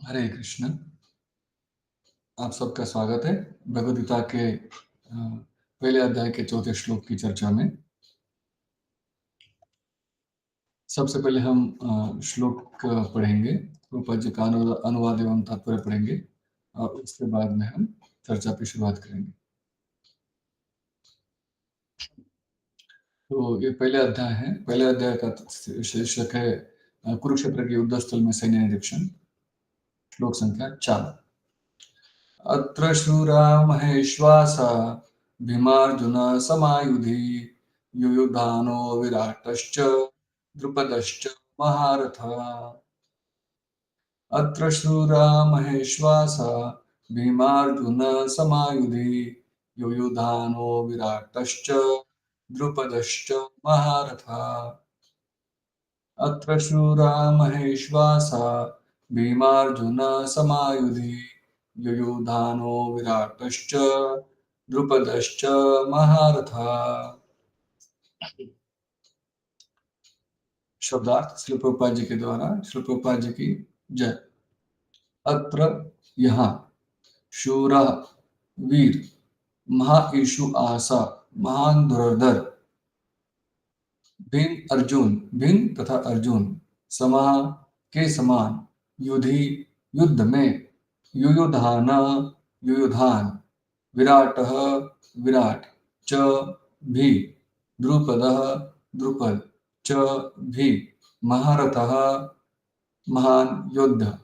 हरे कृष्ण। आप सबका स्वागत है भगवद गीता के पहले अध्याय के चौथे श्लोक की चर्चा में। सबसे पहले हम श्लोक पढ़ेंगे, प्रभुपाद जी का अनुवाद एवं तात्पर्य पढ़ेंगे और उसके बाद में हम चर्चा की शुरुआत करेंगे। तो ये पहले अध्याय है। पहले अध्याय का शीर्षक है कुरुक्षेत्र के युद्ध स्थल में सैन्य निरीक्षण। श्लोक संख्या 4। अत्र शूरा महेश्वासा भीमार्जुन समायुधि युयुधानो विराटश्च द्रुपदश्च महारथः। अत्र शूरा महेश्वासा भीमार्जुन समायुधि युयुधानो विराटश्च द्रुपदश्च महारथः। अत्र शूरा महेश्वासा भीमार्जुन समायुधि युयुधानो विराटश्च द्रुपदश्च महारथः। शब्दार्थ श्री प्रभुपाद जी के द्वारा। श्री प्रभुपाद जी की जय। अत्र यहाँ, शूरा वीर, महाईशु आसा महान धुरंधर, भीम अर्जुन, भीम तथा अर्जुन, समा के समान, युधि युद्ध में, युयुधान युयुधान, विराटः विराट, च भी, द्रुपदः द्रुपद, च भी, महारथः महान योद्धा।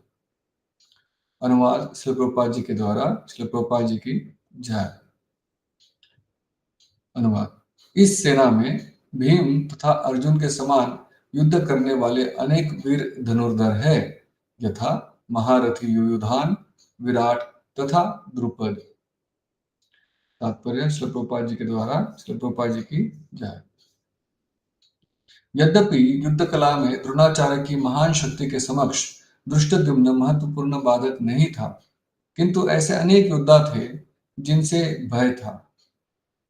अनुवाद श्री प्रभुपाद जी के द्वारा। श्री प्रभुपाद जी की जय। अनुवाद। इस सेना में भीम तथा अर्जुन के समान युद्ध करने वाले अनेक वीर धनुर्धर है, यथा महारथी युयुधान, विराट तथा द्रुपद। तात्पर्य श्री प्रभुपाद जी के द्वारा। श्री प्रभुपाद जी की जय। यद्यपि युद्ध कला में द्रोणाचार्य की महान शक्ति के समक्ष धृष्टद्युम्न महत्वपूर्ण बाधक नहीं था, किंतु ऐसे अनेक योद्धा थे जिनसे भय था।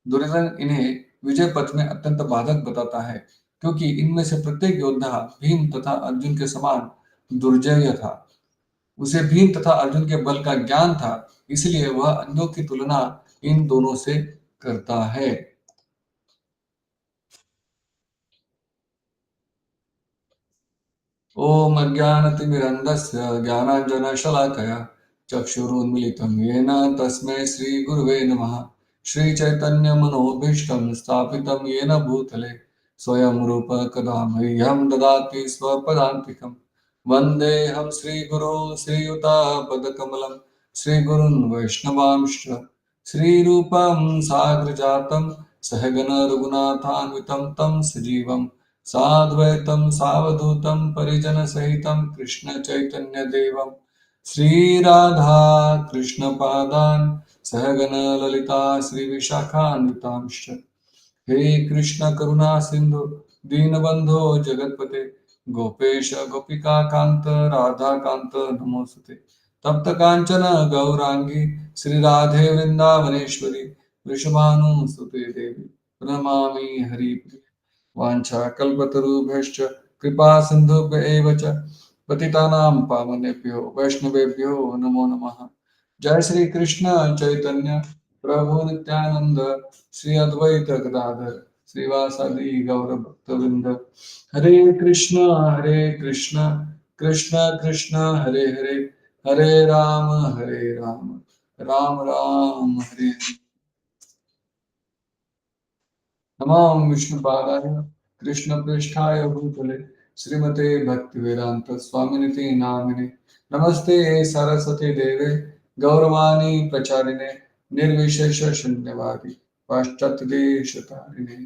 दुर्योधन इन्हें विजय पथ में अत्यंत बाधक बताता है, क्योंकि इनमें से प्रत्येक योद्धा भीम तथा अर्जुन के समान दुर्जय था। उसे भीम तथा अर्जुन के बल का ज्ञान था, इसलिए वह अन्यों की तुलना इन दोनों से करता है। ओम अज्ञानतिमिरन्धस्य ज्ञानाञ्जनशलाकया चक्षुरुन्मीलितं येन तस्मै श्रीगुरवे नमः। श्रीचैतन्यमनोभीष्टं स्थापितं येन भूतले स्वयं रूप कदा मह्यं ददाति स्वपदान्तिकं। वन्देऽहं श्रीगुरो श्रीयुतापदकमलं श्रीगुरुन् वैष्णवांश्च श्रीरूपं साग्रजातं सहगण रघुनाथान्वितं तं सजीवं साद्वैतं सावधूतं परिजनसहितं कृष्ण चैतन्य देवं श्रीराधा कृष्ण पादान् सहगण ललिता श्री विशाखान्वितांश्च। हे कृष्ण करुणा सिंधु दीनबंधो जगतपते गोपेश गोपिका कांत राधा कांत नमोस्तुते। तप्त कांचन गौरांगी श्री राधे वृंदावनेश्वरी वृषभानुसुते देवी प्रणमामि हरिप्रिये। वाञ्छाकल्पतरुभ्यश्च कृपा सिन्धुभ्य एव च पतितानां पावनेभ्यो वैष्णवेभ्यो नमो नमः। जय श्री कृष्ण चैतन्य प्रभु नित्यानंद श्री अद्वैत गदाधर श्रीवासादि गौर भक्तवृंद। हरे कृष्ण कृष्ण कृष्ण हरे हरे, हरे राम राम राम हरे हरे। नमो विष्णुपादाय कृष्णप्रेष्ठाय भूतले श्रीमते भक्तिवेदांत स्वामिनिति नामिने। नमस्ते सरस्वती देवे गौरवाणी प्रचारिणे निर्विशेष शून्यवादी पाश्चात्य देशतारिणे।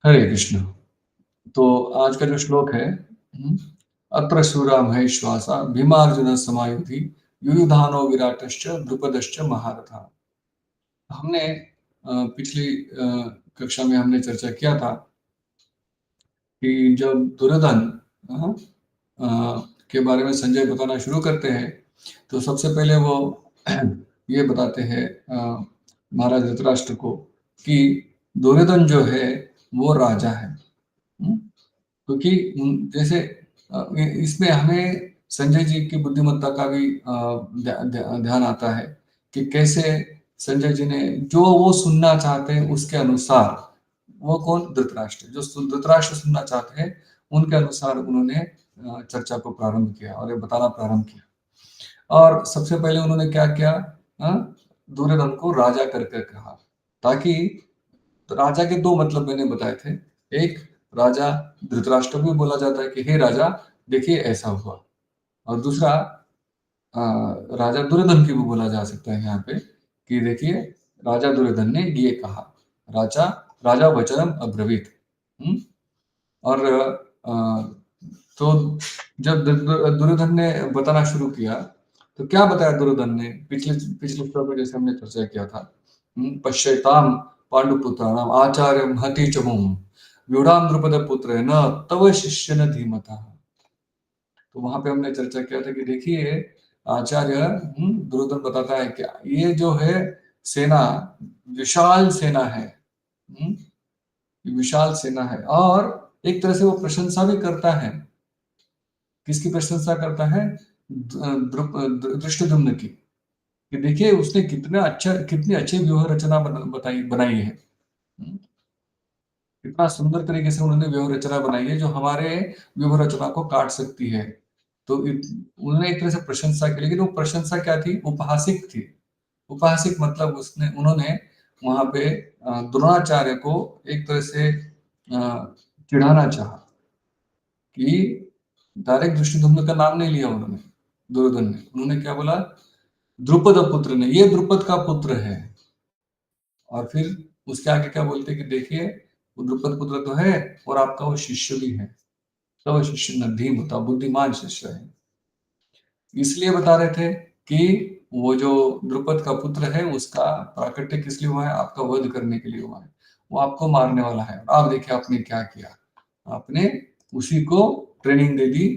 हरे कृष्ण। तो आज का जो श्लोक है, अत्र शूरा महेश्वासा भीमार्जुन समायुधि युयुधानो विराटश्च द्रुपदश्च महारथा। हमने पिछली कक्षा में हमने चर्चा किया था कि जब दुर्योधन के बारे में संजय बताना शुरू करते हैं, तो सबसे पहले वो ये बताते हैं महाराज धृतराष्ट्र को कि दुर्योधन जो है वो राजा है। क्योंकि जैसे इसमें हमें संजय जी की बुद्धिमत्ता का भी ध्यान आता है कि कैसे संजय जी ने जो वो सुनना चाहते हैं उसके अनुसार, वो कौन, धृतराष्ट्र, जो धृतराष्ट्र सुनना चाहते हैं उनके अनुसार उन्होंने चर्चा को प्रारंभ किया और ये बताना प्रारंभ किया। और सबसे पहले उन्होंने क्या किया, दुर्योधन को राजा करके कहा, ताकि तो राजा के दो मतलब मैंने बताए थे। एक, राजा धृतराष्ट्र को भी बोला जाता है कि हे राजा देखिए ऐसा हुआ, और दूसरा राजा दुर्योधन की भी बोला जा सकता है यहाँ पे कि देखिए राजा दुर्योधन ने ये कहा, राजा राजा वचनम अब्रवीत। और तो जब दुर्योधन ने बताना शुरू किया तो क्या बताया दुर्योधन ने, पिछले पिछले श्लोक में जैसे हमने चर्चा किया था, पश्यताम पांडुपुत्राणाम आचार्य महति च मुम व्यूढ़ाम द्रुपद पुत्र न तव शिष्य न धीमता। तो वहां पे हमने चर्चा किया था कि देखिए आचार्य दुर्योधन बताता है कि ये जो है सेना विशाल सेना है, विशाल सेना है, और एक तरह से वो प्रशंसा भी करता है। किसकी प्रशंसा करता है, धृष्टद्युम्न की, कि देखिए उसने कितनी अच्छी व्यूह रचना बनाई है। कितना सुंदर तरीके से उन्होंने व्यूह रचना बनाई है जो हमारे व्यूह रचना को काट सकती है। तो उन्होंने एक तरह से प्रशंसा की, लेकिन वो प्रशंसा क्या थी, उपहासिक थी। उपहासिक मतलब उन्होंने वहां पे द्रोणाचार्य को एक तरह से चिढ़ाना चाहा, कि डायरेक्ट धृष्टद्युम्न का नाम नहीं लिया उन्होंने, दुर्योधन ने। उन्होंने क्या बोला, द्रुपद पुत्र ने, ये द्रुपद का पुत्र है। और फिर उसके आगे क्या बोलते कि देखिए वो द्रुपद पुत्र तो है और आपका वो शिष्य भी है, तो वो शिष्य नदीम होता, बुद्धिमान शिष्य है। इसलिए बता रहे थे कि वो जो द्रुपद का पुत्र है उसका प्राकट्य किस लिए हुआ है, आपका वध करने के लिए हुआ है, वो आपको मारने वाला है। आप देखिए आपने क्या किया, आपने उसी को ट्रेनिंग दे दी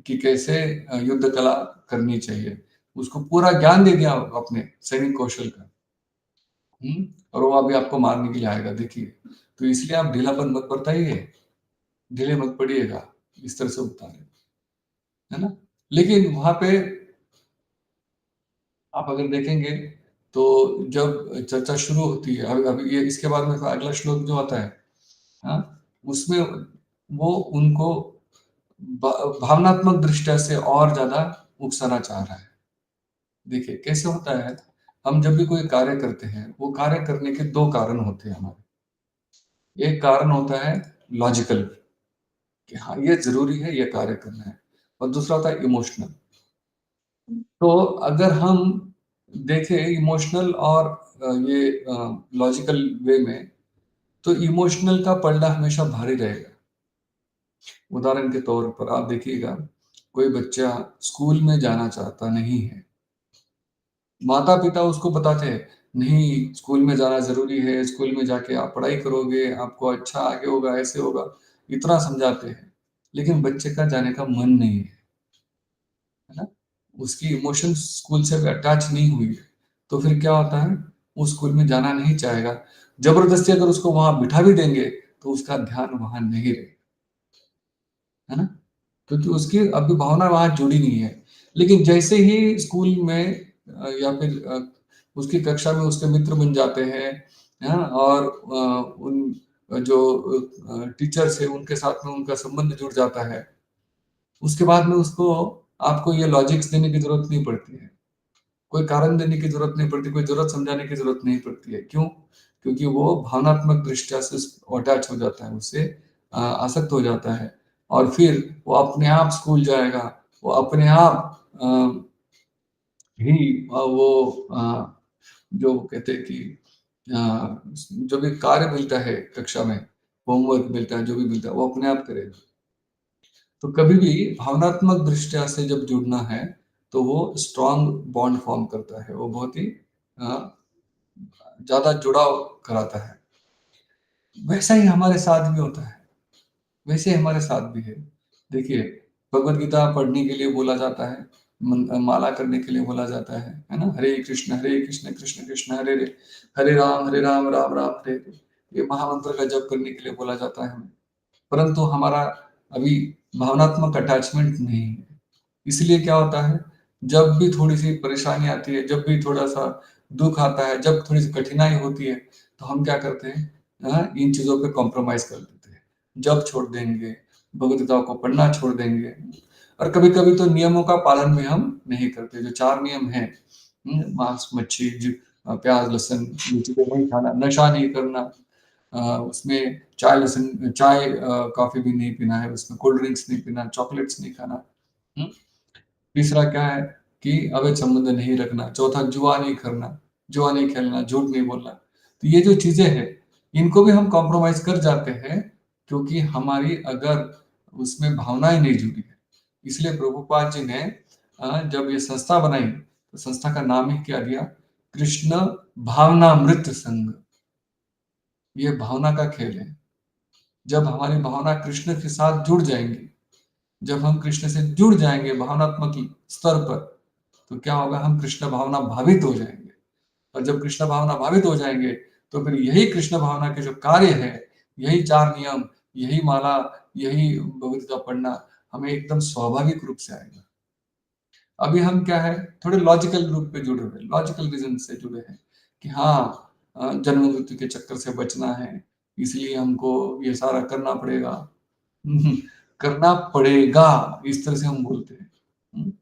कि कैसे युद्ध कला करनी चाहिए, उसको पूरा ज्ञान दे दिया अपने सैनिक कौशल का। और वो अभी आपको मारने के लिए आएगा, देखिए। तो इसलिए आप ढीलापन मत बरताइए, ढीले मत पड़िएगा, इस तरह से उतारे, है ना। लेकिन वहां पे आप अगर देखेंगे तो जब चर्चा शुरू होती है, अभी ये इसके बाद में अगला श्लोक जो आता है, हाँ, उसमें वो उनको भावनात्मक दृष्टि से और ज्यादा उकसाना चाह रहा है। देखिए कैसे होता है, हम जब भी कोई कार्य करते हैं वो कार्य करने के दो कारण होते हैं हमारे। एक कारण होता है लॉजिकल, कि हाँ ये जरूरी है, ये कार्य करना है, और दूसरा होता है इमोशनल। तो अगर हम देखें इमोशनल और ये लॉजिकल वे में, तो इमोशनल का पलड़ा हमेशा भारी रहेगा। उदाहरण के तौर पर आप देखिएगा, कोई बच्चा स्कूल में जाना चाहता नहीं है, माता पिता उसको बताते हैं नहीं स्कूल में जाना जरूरी है, स्कूल में जाके आप पढ़ाई करोगे, आपको अच्छा आगे होगा, ऐसे होगा, इतना समझाते हैं, लेकिन बच्चे का जाने का मन नहीं है ना, उसकी इमोशन स्कूल से अटैच नहीं हुई है। तो फिर क्या होता है, वो स्कूल में जाना नहीं चाहेगा। जबरदस्ती अगर उसको वहां बिठा भी देंगे तो उसका ध्यान वहां नहीं रहेगा, है ना, क्योंकि उसकी अभी भावना वहां जुड़ी नहीं है। लेकिन जैसे ही स्कूल में या फिर उसकी कक्षा में उसके मित्र बन जाते हैं, हाँ, और उन जो टीचर्स है उनके साथ में उनका संबंध जुड़ जाता है, उसके बाद में उसको आपको ये लॉजिक्स देने की जरूरत नहीं पड़ती है, कोई कारण देने की जरूरत नहीं पड़ती, कोई जरूरत समझाने की जरूरत नहीं पड़ती है। क्यों? क्योंकि वो भावनात्मक दृष्टि से अटैच हो जाता है, उससे आसक्त हो जाता है, और फिर वो अपने आप स्कूल जाएगा, वो अपने आप ही वो जो कहते हैं कि जो भी कार्य मिलता है कक्षा में, होमवर्क मिलता है, जो भी मिलता है वो अपने आप करेगा। तो कभी भी भावनात्मक दृष्टिया से जब जुड़ना है तो वो स्ट्रॉन्ग बॉन्ड फॉर्म करता है, वो बहुत ही ज्यादा जुड़ाव कराता है। वैसा ही हमारे साथ भी होता है, वैसे हमारे साथ भी है। देखिए भगवत गीता पढ़ने के लिए बोला जाता है, माला करने के लिए बोला जाता है ना? हरे कृष्ण कृष्ण कृष्ण हरे हरे, हरे राम राम राम हरे हरे। ये महामंत्र का जप करने के लिए बोला जाता है हमें। परंतु हमारा अभी भावनात्मक अटैचमेंट नहीं है। इसलिए क्या होता है, जब भी थोड़ी-सी परेशानी आती है, जब भी थोड़ा-सा दुःख आता है, जब थोड़ी-सी कठिनाई होती है, तो हम क्या करते हैं, इन चीज़ों पे कॉम्प्रोमाइज़ कर देते हैं। जप छोड़ देंगे, भगवद गीता को पढ़ना छोड़ देंगे और कभी-कभी तो नियमों का पालन भी हम नहीं करते। जो 4 नियम हैं, मांस, मच्छी, प्याज़, लहसुन, ये चीज़ें नहीं खाना, नशा नहीं करना, उसमें कॉफ़ी भी नहीं पीना है, उसमें कोल्ड ड्रिंक्स नहीं पीना, चॉकलेट्स नहीं खाना। हुँ? तीसरा क्या है कि अवैध संबंध नहीं रखना, चौथा जुआ नहीं करना, जुआ नहीं खेलना, झूठ नहीं बोलना। तो ये जो चीज़ें हैं, इनको भी हम कॉम्प्रोमाइज़ कर जाते हैं क्योंकि हमारी अगर उसमें भावनाएँ नहीं जुड़ी हैं। इसलिए प्रभुपाद जी ने जब ये संस्था बनाई, तो संस्था का नाम ही क्या दिया? कृष्ण भावनामृत संघ। ये भावना का खेल है। जब हमारी भावना कृष्ण के साथ जुड़ जाएँगी, जब हम कृष्ण से जुड़ जाएँगे भावनात्मक स्तर पर, तो क्या होगा, हम कृष्ण भावना भावित हो जाएँगे और जब कृष्ण भावना भावित हो जाएँगे, तो फिर यही कृष्ण भावना के जो कार्य है, यही 4 नियम, यही माला, यही भगवद गीता पढ़ना हमें एकदम स्वाभाविक रूप से आएगा। अभी हम क्या है, थोड़े लॉजिकल रूप पे जुड़े हुए हैं, लॉजिकल रीज़न से जुड़े हैं कि हाँ, जन्म मृत्यु के चक्कर से बचना है, इसलिए हमको ये सारा करना पड़ेगा। हुँ, करना पड़ेगा, इस तरह से हम बोलते हैं। हुँ,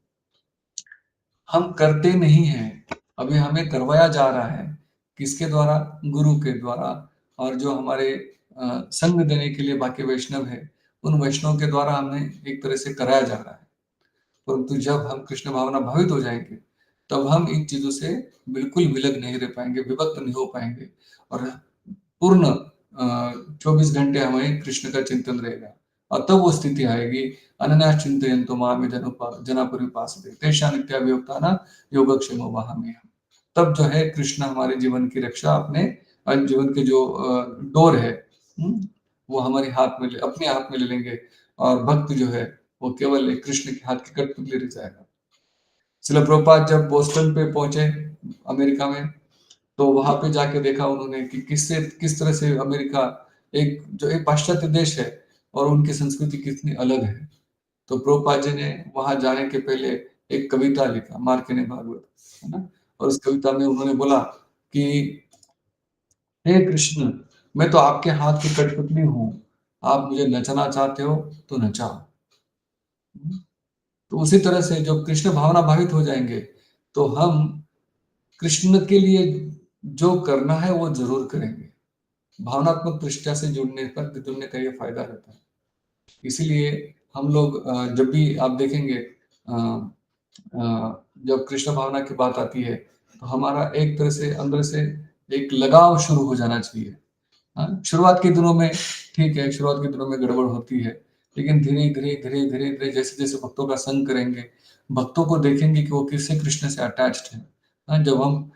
हम करते नहीं हैं, अभी हमें करवाया जा रहा है। किसके द्वारा? गुरु के द्वारा और जो हमारे संग देने के लिए बाकी वैष्णव हैं, उन वैष्णव के द्वारा हमें एक तरह से कराया जा रहा है। परंतु जब हम कृष्ण भावना भावित हो जाएँगे, तब हम इन चीज़ों से बिल्कुल विलग नहीं रह पाएँगे, विभक्त नहीं हो पाएँगे और पूर्ण 24 घंटे हमें कृष्ण का चिंतन रहेगा और तब वो स्थिति आएगी, अनन्या चिंतयन्तो माम ये जना पर्युपासते तेषां नित्याभियुक्तानां योगक्षेमो वहाम्यहम्। तब जो है कृष्ण हमारे जीवन की रक्षा अपने जीवन के जो डोर है, हुँ? वो हमारे हाथ में अपने हाथ में ले लेंगे और भक्त जो है वो केवल एक कृष्ण के हाथ की कठपुतली रह जाएगा। श्रील प्रभुपाद जब बोस्टन पे पहुंचे अमेरिका में, तो वहां पे जाके देखा उन्होंने कि किस तरह से अमेरिका एक पाश्चात्य देश है और उनकी संस्कृति कितनी अलग है। तो प्रभुपाद जी ने वहां जाने के पहले एक कविता लिखा, मार्कंडेय भागवत, है ना? और उस कविता में उन्होंने बोला कि हे कृष्ण, मैं तो आपके हाथ की कठपुतली हूँ, आप मुझे नचाना चाहते हो तो नचाओ। तो उसी तरह से जब कृष्ण भावना भावित हो जाएंगे, तो हम कृष्ण के लिए जो करना है वो जरूर करेंगे। भावनात्मक पृष्ठा से जुड़ने का ये फायदा रहता है। इसीलिए हम लोग जब भी आप देखेंगे, जब कृष्ण भावना की बात आती है, तो हमारा एक तरह से अंदर से एक लगाव शुरू हो जाना चाहिए। हाँ, शुरुआत के दिनों में ठीक है, शुरुआत के दिनों में गड़बड़ होती है, लेकिन धीरे-धीरे जैसे-जैसे भक्तों का संग करेंगे, भक्तों को देखेंगे कि वो किससे कृष्ण से अटैच्ड हैं। हाँ, जब हम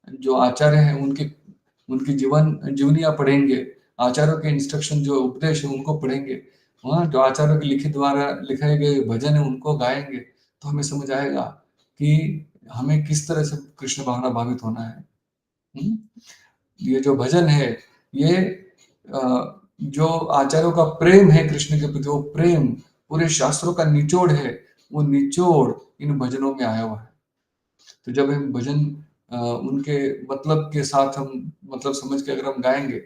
जो आचार्य हैं उनकी उनकी जीवनियाँ पढ़ेंगे, आचार्यों के इंस्ट्रक्शन जो उपदेश है उनको पढ़ेंगे, हाँ, जो आचार्यों के लिखित द्वारा लिखाए गए भजन है उनको गाएँगे, तो हमें समझ आएगा कि हमें किस तरह से कृष्ण भावना भावित होना है। हुँ? ये जो भजन है, ये जो आचार्यों का प्रेम है कृष्ण के प्रति, वो प्रेम पूरे शास्त्रों का निचोड़ है, वो निचोड़ इन भजनों में आया हुआ है। तो जब हम भजन उनके मतलब के साथ हम मतलब समझ के अगर हम गाएँगे,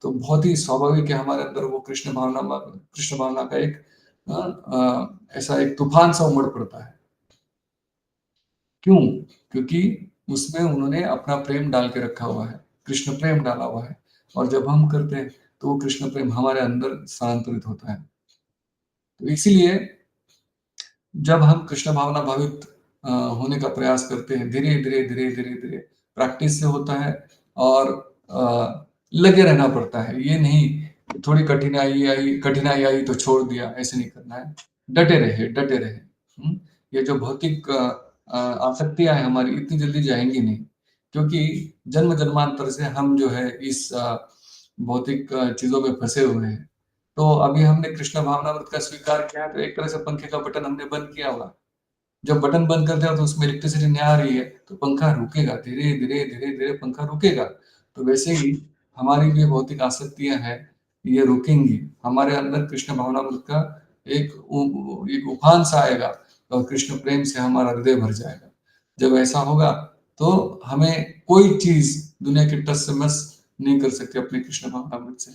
तो बहुत ही स्वाभाविक है हमारे अंदर वो कृष्ण भावना का एक ऐसा एक तूफ़ान सा उमड़ पड़ता है। क्यों? क्योंकि उसमें उन्होंने अपना प्रेम डाल के रखा हुआ है, कृष्ण प्रेम डाला हुआ है और जब हम करते हैं, तो वो कृष्ण प्रेम हमारे अंदर स्थानांतरित होता है। तो इसीलिए जब हम कृष्ण भावना भावित होने का प्रयास करते हैं, धीरे-धीरे प्रैक्टिस से होता है और लगे रहना पड़ता है। ये नहीं कि थोड़ी कठिनाई आई तो छोड़ दिया, ऐसे नहीं करना है। डटे रहे। हुँ? ये जो भौतिक आसक्तियाँ हैं हमारी इतनी जल्दी जाएँगी नहीं, क्योंकि जन्म-जन्मांतर से हम जो है इस भौतिक चीज़ों में फँसे हुए हैं। तो अभी हमने कृष्ण भावनामृत का स्वीकार किया है, तो एक तरह से पंखे का बटन हमने बंद किया हुआ। जब बटन बंद करते हो तो उसमें इलेक्ट्रिसिटी नहीं आ रही है, तो पंखा रुकेगा, धीरे-धीरे, धीरे-धीरे पंखा रुकेगा। तो वैसे ही हमारी जो भौतिक आसक्तियाँ हैं, ये रुकेंगी। हमारे अंदर कृष्ण भावनामृत का एक उफान सा आएगा और कृष्ण प्रेम से हमारा हृदय भर जाएगा। जब ऐसा होगा, तो हमें कोई चीज़ दुनिया के टस से मस नहीं कर सकती अपने कृष्ण भावनामृत से।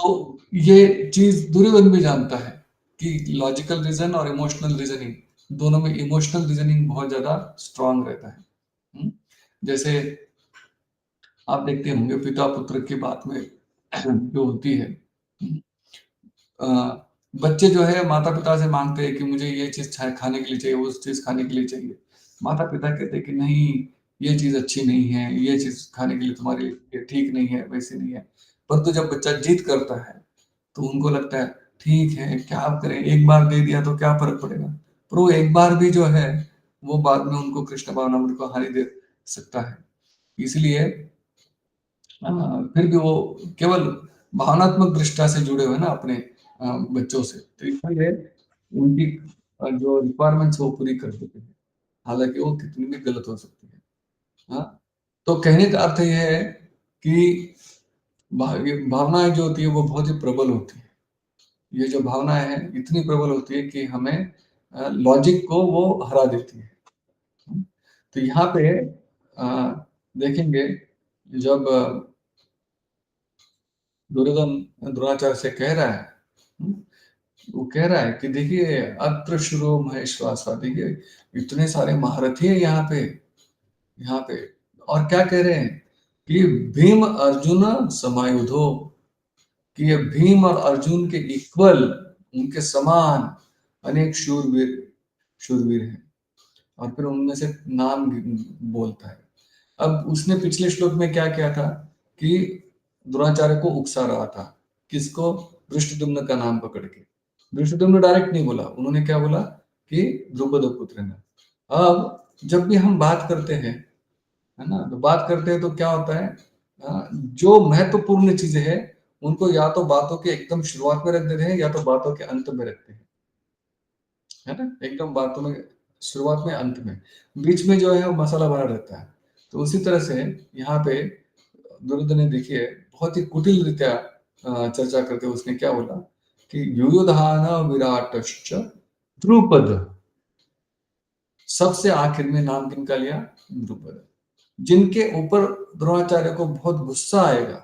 तो ये चीज़ दुर्योधन भी जानता है कि लॉजिकल रीज़न और इमोशनल रीज़निंग, दोनों में इमोशनल रीज़निंग बहुत ज़्यादा स्ट्रॉन्ग रहता है। हुँ? जैसे आप देखते होंगे पिता-पुत्र की बात में जो होती है, हुँ? अ, बच्चे जो है माता-पिता से माँगते हैं कि मुझे ये चीज़ खाने के लिए चाहिए, वो चीज़ खाने के लिए चाहिए। माता-पिता कहते हैं कि नहीं, ये चीज़ अच्छी नहीं है, ये चीज़ खाने के लिए तुम्हारे लिए ठीक नहीं है, वैसे नहीं है। परंतु जब बच्चा जिद करता है, तो उनको लगता है ठीक है, क्या करें, एक बार दे दिया तो क्या फ़र्क पड़ेगा। पर वो एक बार भी जो है, वो बाद में उनको कृष्ण भावनामृत को हानि दे सकता है। इसलिए अ, फिर भी वो केवल भावनात्मक दृष्टता से जुड़े हुए हैं ना अपने बच्चों से, तो इसलिए उनकी जो रिक्वायरमेंट्स वो पूरी कर देते हैं, हालाँकि वो कितनी भी गलत हो सकती है। हाँ? तो कहने का अर्थ ये है कि ये भावनाएँ जो होती है वो बहुत ही प्रबल होती है। ये जो भावनाएँ हैं इतनी प्रबल होती है कि हमें लॉजिक को वो हरा देती है। हुँ? तो यहाँ पे देखेंगे जब दुर्योधन द्रोणाचार्य से कह रहा है, हुँ? वो कह रहा है कि देखिए अत्र शूरो महेश्वासा, देखिए इतने सारे महारथी हैं यहाँ पे और क्या कह रहे हैं कि भीम अर्जुन समायुधो, कि ये भीम और अर्जुन के इक्वल, उनके समान अनेक शूरवीर हैं और फिर उनमें से नाम बोलता है। अब उसने पिछले श्लोक में क्या किया था कि द्रोणाचार्य को उकसा रहा था, किसको, धृष्टद्युम्न का नाम पकड़ के। धृष्टद्युम्न डायरेक्ट नहीं बोला, उन्होंने क्या बोला कि द्रुपद पुत्र ने। अब जब भी हम बात करते हैं, है ना, तो बात करते हैं तो क्या होता है, जो महत्वपूर्ण चीजें हैं उनको या तो बातों के एकदम शुरुआत में रख देते हैं या तो बातों के अंत में रखते हैं, है ना, एकदम बातों में शुरुआत में अंत में, बीच में जो है वो मसाला भरा रहता है। तो उसी तरह से यहाँ पे दुर्योधन ने देखिए बहुत ही कुटिल रीत्या चर्चा करते हुए उसने क्या बोला कि युयुधान विराटश्च द्रुपद, सबसे आखिर में नाम किनका लिया, द्रुपद, जिनके ऊपर द्रोणाचार्य को बहुत गुस्सा आएगा,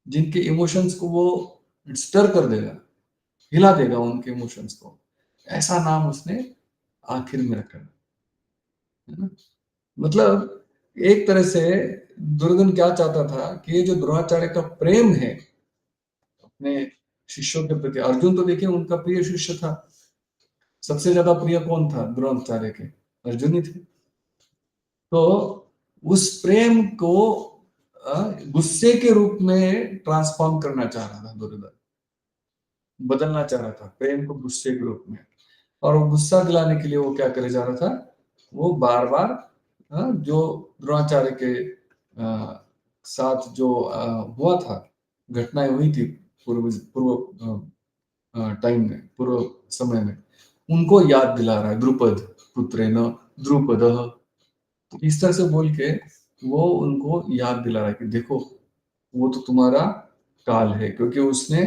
जिनके इमोशंस को वो स्टर कर देगा, हिला देगा उनके इमोशंस को, ऐसा नाम उसने आखिर में रखा, है ना। मतलब एक तरह से दुर्योधन क्या चाहता था कि ये जो द्रोणाचार्य का प्रेम है अपने शिष्यों के प्रति, अर्जुन तो देखिए उनका प्रिय शिष्य था, सबसे ज्यादा प्रिय कौन था द्रोणाचार्य के, अर्जुन ही थे। तो उस प्रेम को गुस्से के रूप में ट्रांसफॉर्म करना चाह रहा था दुर्योधन, बदलना चाह रहा था प्रेम को गुस्से के रूप में। और वो गुस्सा दिलाने के लिए वो क्या करे जा रहा था, वो बार बार जो द्रोणाचार्य के साथ जो हुआ था, घटनाएं हुई थी पूर्व पूर्व टाइम में, पूर्व समय में, उनको याद दिला रहा है, द्रुपद पुत्रेण द्रुपद, तो इस तरह से बोल के वो उनको याद दिला रहा है कि देखो वो तो तुम्हारा काल है, क्योंकि उसने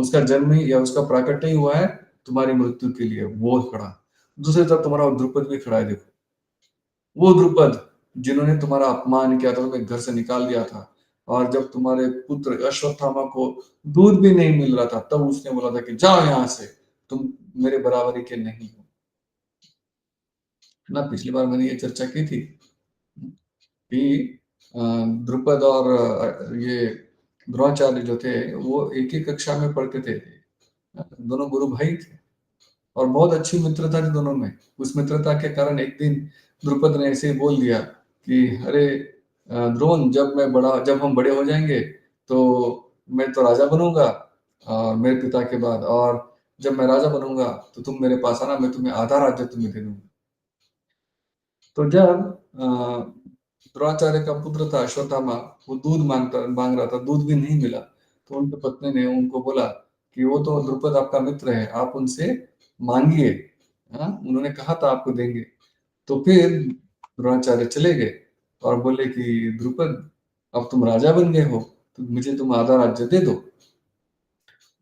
उसका जन्म ही या उसका प्राकट्य ही हुआ है तुम्हारी मृत्यु के लिए, वो खड़ा। दूसरी तरफ तुम्हारा द्रुपद भी खड़ा है, देखो वो द्रुपद जिन्होंने तुम्हारा अपमान किया था, तुम्हें घर से निकाल दिया था, और जब तुम्हारे पुत्र अश्वत्थामा को दूध भी नहीं मिल रहा था तब उसने बोला था कि जाओ यहाँ से, तुम मेरे बराबरी के नहीं हो। ना पिछली बार मैंने ये चर्चा की थी कि द्रुपद और ये द्रोणाचार्य जो थे वो एक ही कक्षा में पढ़ते थे, दोनों गुरु भाई थे और बहुत अच्छी मित्रता थी दोनों में। उस मित्रता के कारण एक दिन द्रुपद ने ऐसे ही बोल दिया कि अरे द्रोण, जब हम बड़े हो जाएंगे तो मैं तो राजा बनूंगा मेरे पिता के बाद, और जब मैं राजा बनूंगा तो तुम मेरे पास आना, मैं तुम्हें आधा राज्य तुम्हें दे दूंगा। तो जब द्रोणाचार्य का पुत्र था अश्वत्थामा, वो दूध मांग रहा था, दूध भी नहीं मिला, तो उनकी पत्नी ने उनको बोला कि वो तो द्रुपद आपका मित्र है, आप उनसे माँगिए। उन्होंने कहा था आपको देंगे। तो फिर द्रोणाचार्य चले गए और बोले कि द्रुपद, अब तुम राजा बन गए हो, तो मुझे तुम आधा राज्य दे दो।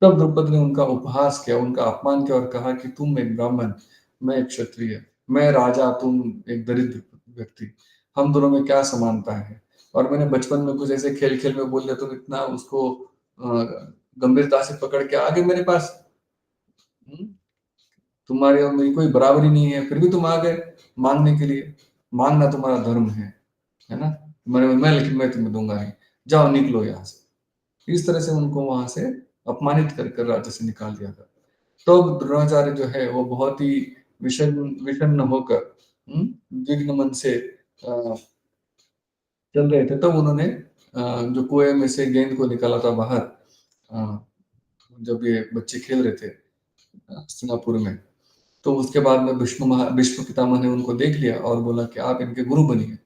तब द्रुपद ने उनका उपहास किया, उनका अपमान किया और कहा कि तुम एक ब्राह्मण, मैं एक क्षत्रिय, मैं राजा, तुम एक दरिद्र व्यक्ति, हम दोनों में क्या समानता है? और मैंने बचपन में कुछ ऐसे खेल-खेल में बोल दिया, तुम इतना उसको गंभीरता से पकड़ के आ गए मेरे पास। हुँ? तुम्हारी और मेरी कोई बराबरी नहीं है, फिर भी तुम आ गए माँगने के लिए। माँगना तुम्हारा धर्म है ना? लेकिन मैं तुम्हें दूँगा नहीं। जाओ निकलो यहाँ से। इस तरह से उनको वहाँ से अपमानित कर कर राज्य से निकाल दिया था। तो द्रोणाचार्य जो है वो बहुत ही विषण्ण होकर विघ्न मन से चल रहे थे। तब उन्होंने जो कुएँ में से गेंद को निकाला था बाहर, अ, जब ये बच्चे खेल रहे थे हस्तिनापुर में। तो उसके बाद में भीष्म पितामह ने उनको देख लिया और बोला कि आप इनके गुरु बनिए।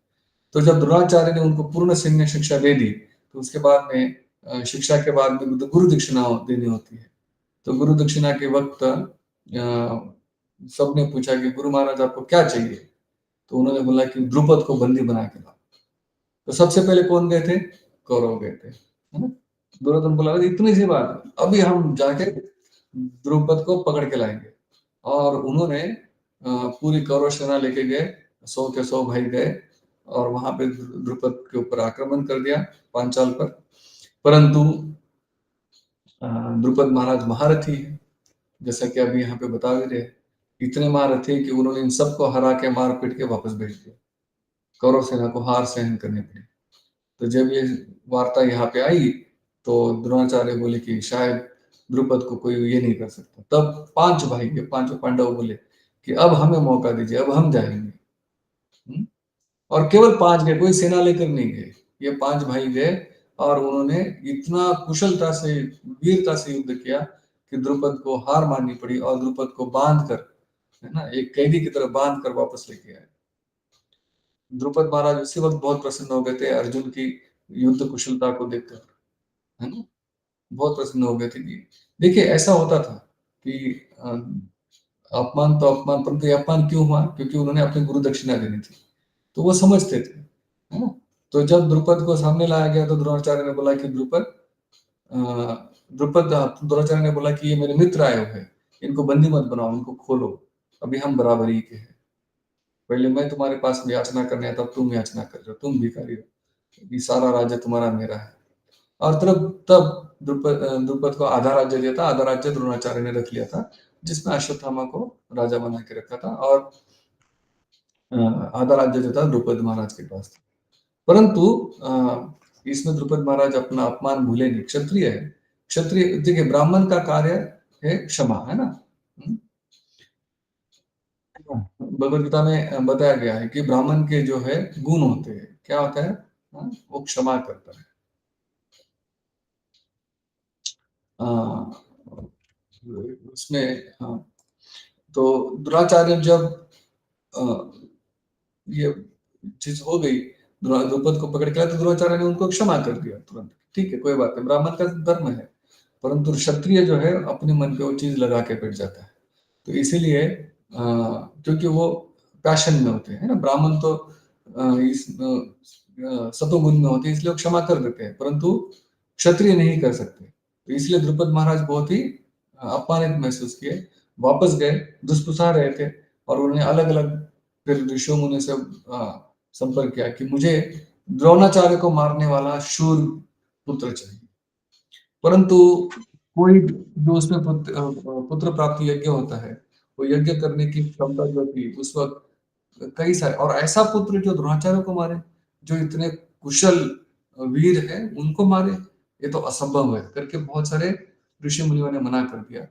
तो जब द्रोणाचार्य ने उनको पूर्ण सैन्य शिक्षा दे दी, तो उसके बाद में शिक्षा के बाद में गुरु दक्षिणा देनी होती है। तो गुरु दक्षिणा के वक़्त सबने पूछा कि गुरु महाराज आपको क्या चाहिए? तो उन्होंने बोला कि द्रुपद को बंदी बना के लाओ। तो सबसे पहले कौन गए थे? कौरव गए थे, है ना? दुर्योधन बोला इतनी सी बात, अभी हम जाके द्रुपद को पकड़ के लाएँगे। और उन्होंने पूरी कौरव सेना लेके गए, 100 के 100 भाई गए और वहाँ पे द्रुपद के ऊपर आक्रमण कर दिया पांचाल पर। परंतु द्रुपद महाराज महारथी हैं, जैसा कि अभी यहाँ पे बता भी रहे। इतने महारथी कि उन्होंने इन सबको हरा के मार-पीट के वापस भेज दिया। कौरव सेना को हार सहन करनी पड़ी। तो जब ये वार्ता यहाँ पे आई, तो द्रोणाचार्य बोले कि शायद द्रुपद को कोई ये नहीं कर सकता। तब 5 भाई के 5 पांडव बोले कि अब हमें मौका दीजिए, अब हम जाएँगे। हुँ? और केवल 5 गए, कोई सेना लेकर नहीं गए। ये 5 भाई गए और उन्होंने इतना कुशलता से, वीरता से युद्ध किया कि द्रुपद को हार माननी पड़ी और द्रुपद को बाँध कर, है ना? एक कैदी की तरह बाँध कर वापस लेके आए। द्रुपद महाराज उसी वक़्त बहुत प्रसन्न हो गए थे अर्जुन की युद्ध कुशलता को देखकर, है ना? बहुत प्रसन्न हो गए थे कि देखिए ऐसा होता था कि अपमान तो अपमान, परंतु ये अपमान क्यों हुआ? क्योंकि उन्होंने अपनी गुरु दक्षिणा देनी थी। तो वो समझते थे, है ना? तो जब द्रुपद को सामने लाया गया तो द्रोणाचार्य ने बोला कि अ, द्रोणाचार्य ने बोला कि ये मेरे मित्र आए हुए हैं, इनको बंदी मत बनाओ, इनको खोलो, अभी हम बराबरी के हैं। पहले मैं तुम्हारे पास याचना करने आया, तब तुम याचना कर रहे हो, तुम भिखारी हो, ये सारा राज्य तुम्हारा मेरा है। और तब द्रुपद को आधा राज्य दिया था, आधा राज्य द्रोणाचार्य ने रख लिया था, जिसमें अश्वत्थामा को राजा बना के रखा था और अ, आधा राज्य जो था द्रुपद महाराज के पास था। परंतु इसमें द्रुपद महाराज अपना अपमान भूले नहीं, क्षत्रिय है। क्षत्रिय देखिए ब्राह्मण का कार्य है क्षमा, है ना? हुँ। भगवद गीता में बताया गया है कि ब्राह्मण के जो है गुण होते हैं। क्या होता है? वो क्षमा करता है। अ, उसमें हाँ, तो द्रोणाचार्य जब अ, ये चीज़ हो गई, द्रुपद को पकड़ के लाए तो द्रोणाचार्य ने उनको क्षमा कर दिया तुरंत। ठीक है, कोई बात नहीं, ब्राह्मण का धर्म है। परंतु क्षत्रिय जो है अपने मन पे वो चीज़ लगा के बैठ जाता है। तो इसीलिए क्योंकि वो पैशन में होते हैं, है ना? ब्राह्मण तो सतोगुण में होते हैं, इसलिए वो क्षमा कर देते हैं, परंतु क्षत्रिय नहीं कर सकते। तो इसलिए द्रुपद महाराज बहुत ही अपमानित महसूस किए, वापस गए, दुसपुसा रहे थे और उन्होंने अलग-अलग फिर ऋषियों मुनि से संपर्क किया कि मुझे द्रोणाचार्य को मारने वाला शूर पुत्र चाहिए। परंतु कोई जो उसमें पुत्र प्राप्ति यज्ञ होता है, वो यज्ञ करने की क्षमता जो थी उस वक़्त कई सारे और ऐसा पुत्र जो द्रोणाचार्य को मारे, जो इतने कुशल वीर हैं, उनको मारे, ये तो असंभव है करके बहुत सारे ऋषि मुनियों ने मना कर दिया।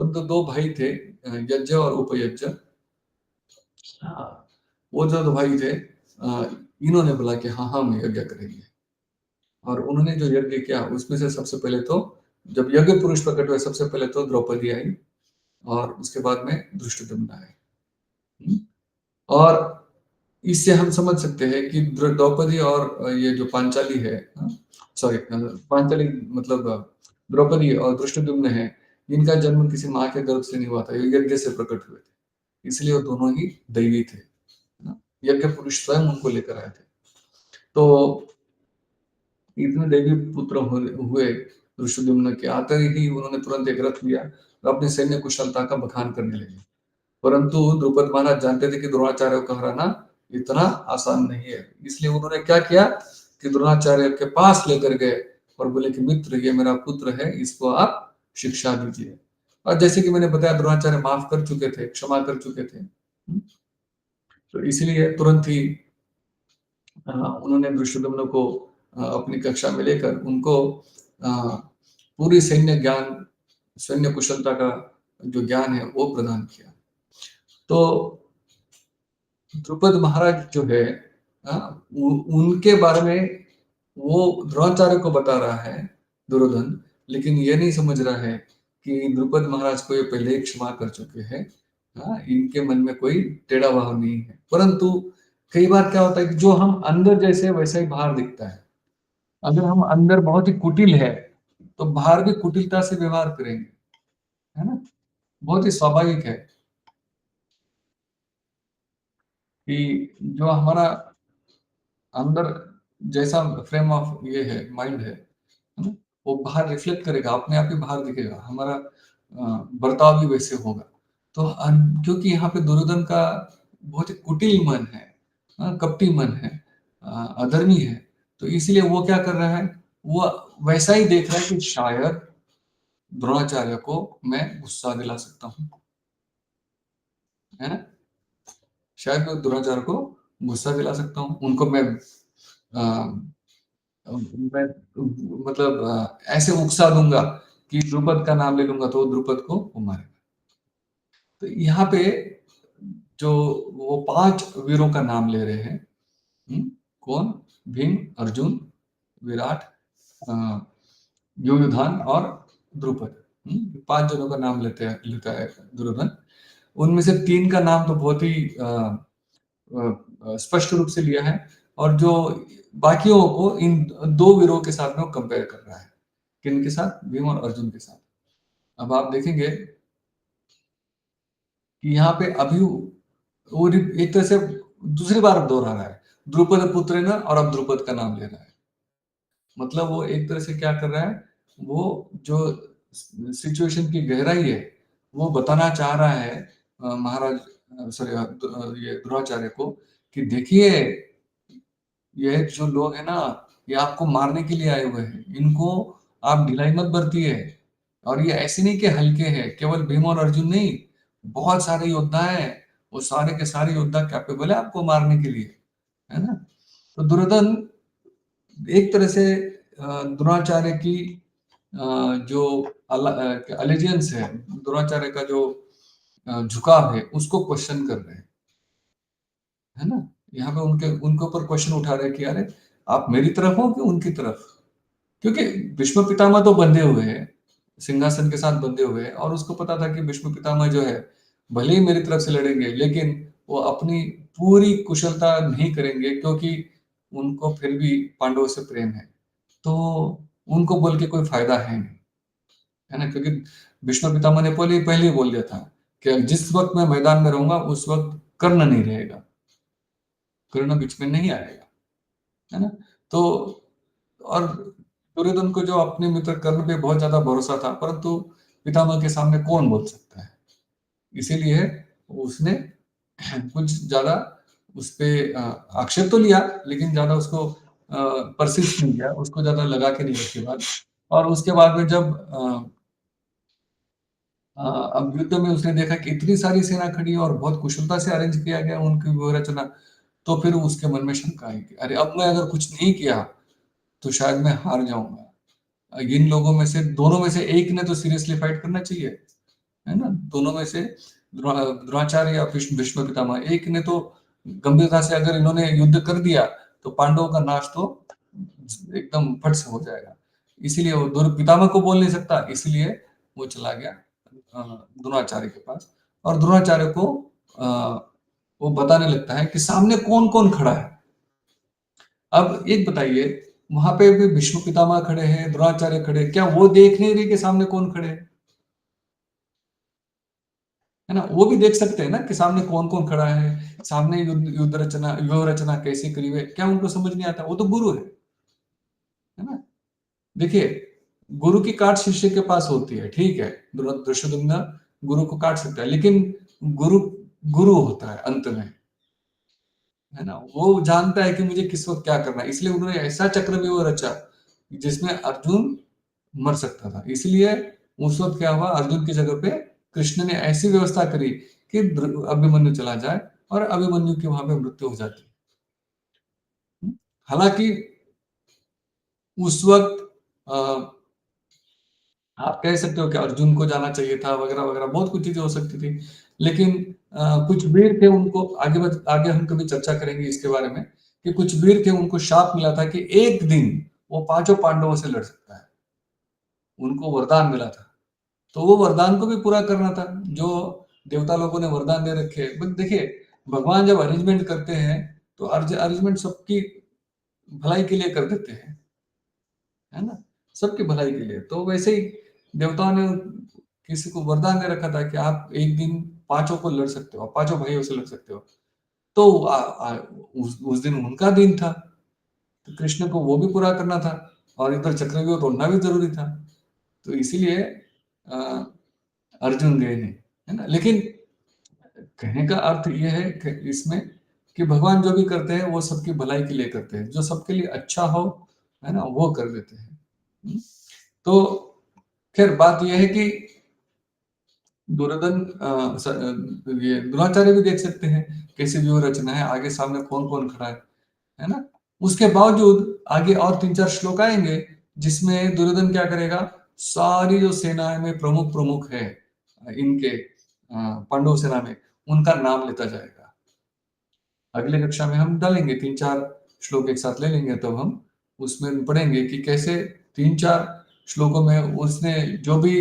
परंतु 2 भाई थे, यज्ञ और उपयज्ञ। हाँ, वो जो 2 भाई थे, इन्होंने बोला कि हाँ, हम यज्ञ करेंगे। और उन्होंने जो यज्ञ किया उसमें से सबसे पहले तो जब यज्ञ पुरुष प्रकट हुए सबसे पहले तो द्रौपदी आई और उसके बाद में धृष्टद्युम्न आए। हुँ? और इससे हम समझ सकते हैं कि द्रौपदी और ये जो पांचाली है, सॉरी, पांचाली मतलब द्रौपदी और धृष्टद्युम्न है, इनका जन्म किसी माँ के गर्भ से नहीं हुआ था, ये यज्ञ से प्रकट हुए थे। इसलिए वो दोनों ही दैवी थे, है ना? यज्ञ पुरुष स्वयं उनको लेकर आए थे। तो इतने दैवी पुत्र हुए धृष्टद्युम्न के, आते ही उन्होंने तुरंत एक रथ लिया और अपनी सैन्य कुशलता का बखान करने लगे। परंतु द्रुपद महाराज जानते थे कि द्रोणाचार्य को हराना इतना आसान नहीं है। इसलिए उन्होंने क्या किया कि द्रोणाचार्य के पास लेकर गए और बोले कि मित्र, ये मेरा पुत्र है, इसको आप शिक्षा दीजिए। और जैसे कि मैंने बताया, द्रोणाचार्य माफ कर चुके थे, क्षमा कर चुके थे। तो इसलिए तुरंत ही उन्होंने धृष्टद्युम्न को अपनी कक्षा में लेकर उनको अ, पूरी सैन्य कुशलता का जो ज्ञान है वो प्रदान किया। तो द्रुपद महाराज जो है, उनके बारे में वो द्रोणाचार्य को बता रहा है दुर्योधन, लेकिन ये नहीं समझ रहा है कि द्रुपद महाराज को ये पहले ही क्षमा कर चुके हैं। इनके मन में कोई टेढ़ा भाव नहीं है। परंतु कई बार क्या होता है कि जो हम अंदर जैसे वैसा ही बाहर दिखता है। अगर हम अंदर बहुत ही कुटिल है तो बाहर भी कुटिलता से व्यवहार करेंगे, है ना? बहुत ही स्वाभाविक है कि जो हमारा अंदर जैसा फ्रेम ऑफ ये है, माइंड है ना? वो बाहर रिफ्लेक्ट करेगा, अपने आप ही बाहर दिखेगा। हमारा बर्ताव भी वैसे होगा। तो क्योंकि यहाँ पे दुर्योधन का बहुत ही कुटिल मन है, कपटी मन है, अधर्मी है, तो इसलिए वो क्या कर रहा है, वो वैसा ही देख रहा है कि शायद द्रोणाचार्य को मैं गुस्सा दिला सकता हूँ, है ना? शायद मैं द्रोणाचार्य को गुस्सा दिला सकता हूँ, उनको अ, मैं मतलब ऐसे उकसा दूंगा कि द्रुपद का नाम ले लूंगा तो वो द्रुपद को वो मारेगा। तो यहाँ पे जो वो 5 वीरों का नाम ले रहे हैं, कौन? भीम, अर्जुन, विराट, अ, युयुधान और द्रुपद। 5 जनों का नाम लेता है दुर्योधन। उनमें से 3 का नाम तो बहुत ही स्पष्ट रूप से लिया है, और जो बाकियों को इन 2 वीरों के साथ में वो कंपेयर कर रहा है। किनके साथ? भीम और अर्जुन के साथ। अब आप देखेंगे कि यहाँ पे अभी वो एक तरह से दूसरी बार दोहरा रहा है, द्रुपद पुत्र न, और अब द्रुपद का नाम ले रहा है। मतलब वो एक तरह से क्या कर रहा है, वो जो सिचुएशन की गहराई है वो बताना चाह रहा है महाराज, सॉरी, ये द्रोणाचार्य को, कि देखिए ये जो लोग हैं ना, ये आपको मारने के लिए आए हुए हैं, इनको आप ढिलाई मत बरतिए। और ये ऐसे नहीं कि हल्के हैं, केवल भीम और अर्जुन नहीं, बहुत सारे योद्धा हैं, वो सारे के सारे योद्धा कैपेबल है आपको मारने के लिए, है ना? तो दुर्योधन एक तरह से द्रोणाचार्य की जो अलेजियंस है, द्रोणाचार्य का जो झुकाव है, उसको क्वेश्चन कर रहे हैं, है ना? यहाँ पे उनके ऊपर क्वेश्चन उठा रहे हैं कि अरे, आप मेरी तरफ हो कि उनकी तरफ? क्योंकि भीष्म पितामह तो बंधे हुए हैं, सिंहासन के साथ बंधे हुए हैं, और उसको पता था कि भीष्म पितामह जो है, भले ही मेरी तरफ से लड़ेंगे, लेकिन वो अपनी पूरी कुशलता नहीं करेंगे, क्योंकि उनको फिर भी पांडवों से प्रेम है। तो उनको बोल के कोई फायदा है नहीं, है ना? क्योंकि भीष्म पितामह ने पहले ही बोल दिया था कि जिस वक्त मैं मैदान में रहूंगा उस वक्त कर्ण नहीं रहेगा, कर्ण बीच में नहीं आएगा, है ना? तो और दुर्योधन को जो अपने मित्र कर्ण पे बहुत ज्यादा भरोसा था, परंतु पितामह के सामने कौन बोल सकता है, इसीलिए उसने कुछ ज्यादा उस पे आक्षेप तो लिया, लेकिन ज्यादा उसको परसिस्ट नहीं किया, उसको ज्यादा लगा के नहीं रखी बात। और उसके बाद में जब अब युद्ध में उसने देखा कि इतनी सारी सेना खड़ी है और बहुत कुशलता से अरेंज किया गया उनकी व्यूह रचना, तो फिर उसके मन में शंका आई कि अरे, अब मैं अगर कुछ नहीं किया तो शायद मैं हार जाऊंगा। इन लोगों में से, दोनों में से एक ने तो सीरियसली फाइट करना चाहिए, है ना? दोनों में से द्रोणाचार्य या भीष्म पितामह, एक ने तो गंभीरता से अगर इन्होंने युद्ध कर दिया तो पांडवों का नाश तो एकदम फट से हो जाएगा। इसीलिए वो पितामह को बोल नहीं सकता, इसलिए वो चला गया द्रोणाचार्य के पास, और द्रोणाचार्य को अ, वो बताने लगता है कि सामने कौन कौन खड़ा है। अब एक बताइए, वहां पे भी भीष्म पितामह खड़े हैं, द्रोणाचार्य खड़े हैं, क्या वो देख नहीं रहे कि सामने कौन खड़े हैं? है ना? वो भी देख सकते हैं ना कि सामने कौन-कौन खड़ा है, सामने युद्ध रचना व्यूह रचना कैसे करी हुई है, क्या उनको समझ नहीं आता? वो तो गुरु है ना? देखिए, गुरु की काट शिष्य के पास होती है, ठीक है, धृष्टद्युम्न गुरु को काट सकता है, लेकिन गुरु गुरु होता है अंत में, है ना? वो जानता है कि मुझे किस वक़्त क्या करना है, इसलिए उन्होंने ऐसा चक्रव्यूह रचा, जिसमें अर्जुन मर सकता था। इसलिए उस वक़्त क्या हुआ, अर्जुन की जगह पे कृष्ण ने ऐसी व्यवस्था करी कि अभिमन्यु चला जाए और अभिमन्यु की वहां पे मृत्यु हो जाती। हालांकि उस वक़्त आप कह सकते हो कि अर्जुन को जाना चाहिए था वगैरह-वगैरह बहुत कुछ चीज़ें हो सकती थी। लेकिन कुछ वीर थे उनको आगे हम कभी चर्चा करेंगे इसके बारे में कि कुछ वीर थे उनको शाप मिला था कि एक दिन वो पाँचों पांडवों से लड़ सकता है। उनको वरदान मिला था। तो वो वरदान को भी पूरा करना था जो देवता लोगों ने वरदान दे रखे हैं। बट देखिए भगवान जब अरेंजमेंट करते हैं तो अरेंजमेंट सबकी भलाई के लिए कर देते हैं, है ना? सबकी भलाई के लिए। तो वैसे ही देवताओं ने किसी को वरदान दे रखा था कि आप एक दिन पांचों को लड़ सकते हो, पांचों भाइयों से लड़ सकते हो। तो उस दिन उनका दिन था, तो कृष्ण को वो भी पूरा करना था और इधर चक्रव्यूह तोड़ना भी जरूरी था। तो इसीलिए अ, अर्जुन गए नहीं, है ना? लेकिन कहने का अर्थ ये है कि इसमें कि भगवान जो भी करते हैं वो सबकी भलाई के लिए करते हैं, जो सबके लिए अच्छा हो, है ना, वो कर देते हैं। हम्म? तो खैर बात यह है कि दुर्योधन ये द्रोणाचार्य भी देख सकते हैं कैसी व्यूह रचना है, आगे सामने कौन कौन खड़ा है ना? उसके बावजूद आगे और तीन चार श्लोक आएंगे जिसमें दुर्योधन क्या करेगा, सारी जो सेनाएं में प्रमुख प्रमुख है इनके पांडव सेना में, उनका नाम लेता जाएगा। अगले कक्षा में हम डालेंगे तीन चार श्लोक एक साथ ले लेंगे, तब हम उसमें पढ़ेंगे कि कैसे तीन चार श्लोकों में उसने जो भी